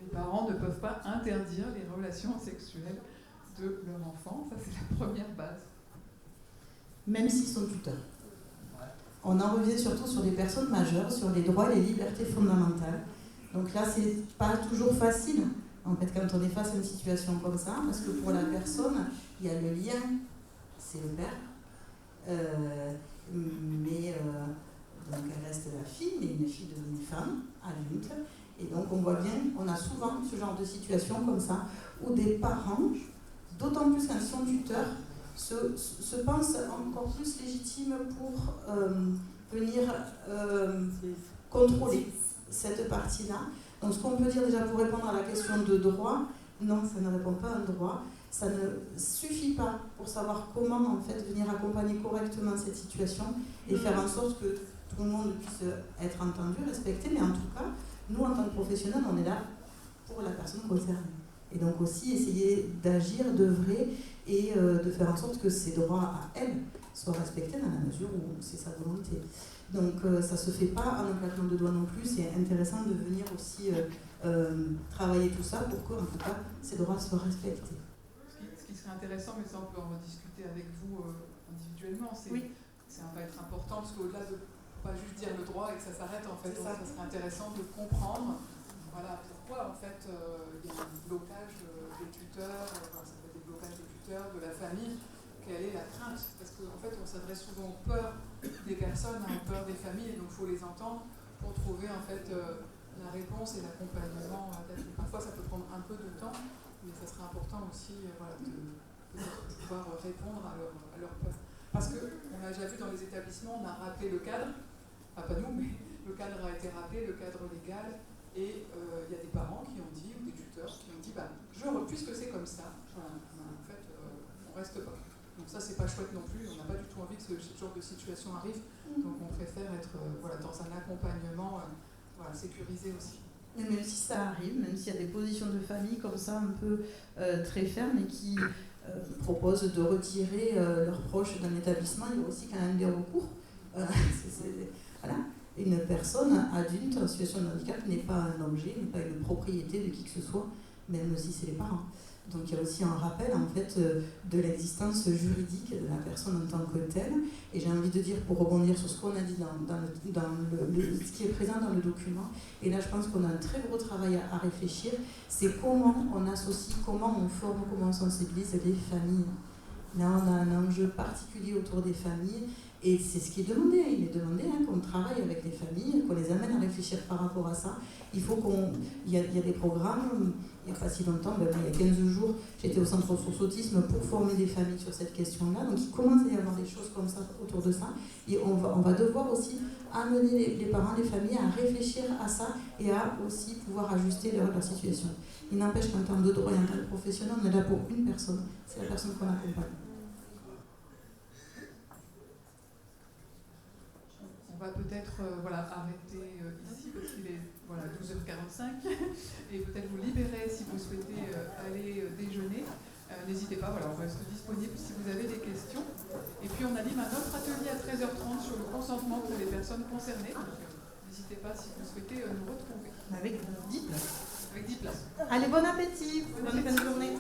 Les parents ne peuvent pas interdire les relations sexuelles de leur enfant, ça c'est la première base. Même s'ils sont tuteurs. On en revient surtout sur les personnes majeures, sur les droits et les libertés fondamentales. Donc là, c'est pas toujours facile, en fait, quand on est face à une situation comme ça, parce que pour la personne, il y a le lien, c'est le père, donc elle reste la fille, mais une fille devenue femme, adulte, et donc on voit bien, on a souvent ce genre de situation comme ça, où des parents, d'autant plus quand ils sont tuteurs, se pensent encore plus légitimes pour venir contrôler cette partie-là. Donc ce qu'on peut dire déjà pour répondre à la question de droit, non, ça ne répond pas à un droit. Ça ne suffit pas pour savoir comment en fait venir accompagner correctement cette situation et faire en sorte que tout le monde puisse être entendu, respecté, mais en tout cas, nous en tant que professionnels, on est là pour la personne concernée. Et donc aussi essayer d'agir, d'œuvrer et de faire en sorte que ses droits à elle soient respectés dans la mesure où c'est sa volonté. Donc ça ne se fait pas en un claquement de doigts non plus, c'est intéressant de venir aussi travailler tout ça pour que en tout cas ces droits soient respectés. Ce qui serait intéressant, mais ça on peut en rediscuter avec vous individuellement, ça va être important parce qu'au-delà de pas juste dire le droit et que ça s'arrête en fait. C'est Donc ça. ça serait intéressant de comprendre voilà, pourquoi en fait il y a un blocage des tuteurs, ça peut être des blocages des tuteurs, de la famille, quelle est la crainte? Parce qu'en fait on s'adresse souvent aux peurs des personnes, aux peurs des familles, et donc il faut les entendre pour trouver en fait la réponse et l'accompagnement. Parfois ça peut prendre un peu de temps, mais ça serait important aussi voilà, de pouvoir répondre à leurs peurs. Parce qu'on a déjà vu dans les établissements, on a rappelé le cadre, enfin pas nous, mais le cadre a été rappelé, le cadre légal, et il y a des parents qui ont dit, ou des tuteurs qui ont dit, puisque c'est comme ça, en fait, on reste pas. Donc ça, c'est pas chouette non plus, on n'a pas du tout envie que ce genre de situation arrive, donc on préfère être dans un accompagnement sécurisé aussi. Mais même si ça arrive, même s'il y a des positions de famille comme ça, un peu très fermes, et qui proposent de retirer leurs proches d'un établissement, il y a aussi quand même des recours. Voilà. Une personne adulte en situation de handicap n'est pas un objet, n'est pas une propriété de qui que ce soit, même si c'est les parents. Donc il y a aussi un rappel en fait de l'existence juridique de la personne en tant que telle. Et j'ai envie de dire, pour rebondir sur ce qu'on a dit ce qui est présent dans le document, et là je pense qu'on a un très gros travail à réfléchir, c'est comment on associe, comment on forme, comment on sensibilise les familles. Là on a un enjeu particulier autour des familles. Et c'est ce qui est demandé. Il est demandé qu'on travaille avec les familles, qu'on les amène à réfléchir par rapport à ça. Il faut il y a des programmes, il n'y a pas si longtemps, il y a 15 jours, j'étais au centre ressources autisme pour former des familles sur cette question-là. Donc il commence à y avoir des choses comme ça autour de ça. Et on va devoir aussi amener les parents, les familles à réfléchir à ça et à aussi pouvoir ajuster leur situation. Il n'empêche qu'en termes de droit et en tant que professionnel, on est là pour une personne. C'est la personne qu'on accompagne. On va peut-être arrêter ici parce qu'il est 12h45 et peut-être vous libérer si vous souhaitez aller déjeuner. N'hésitez pas, on reste disponible si vous avez des questions. Et puis on anime un autre atelier à 13h30 sur le consentement pour les personnes concernées. Donc n'hésitez pas si vous souhaitez nous retrouver. Avec 10 places. Avec 10 places. Allez, bon appétit. Bonne fin de journée.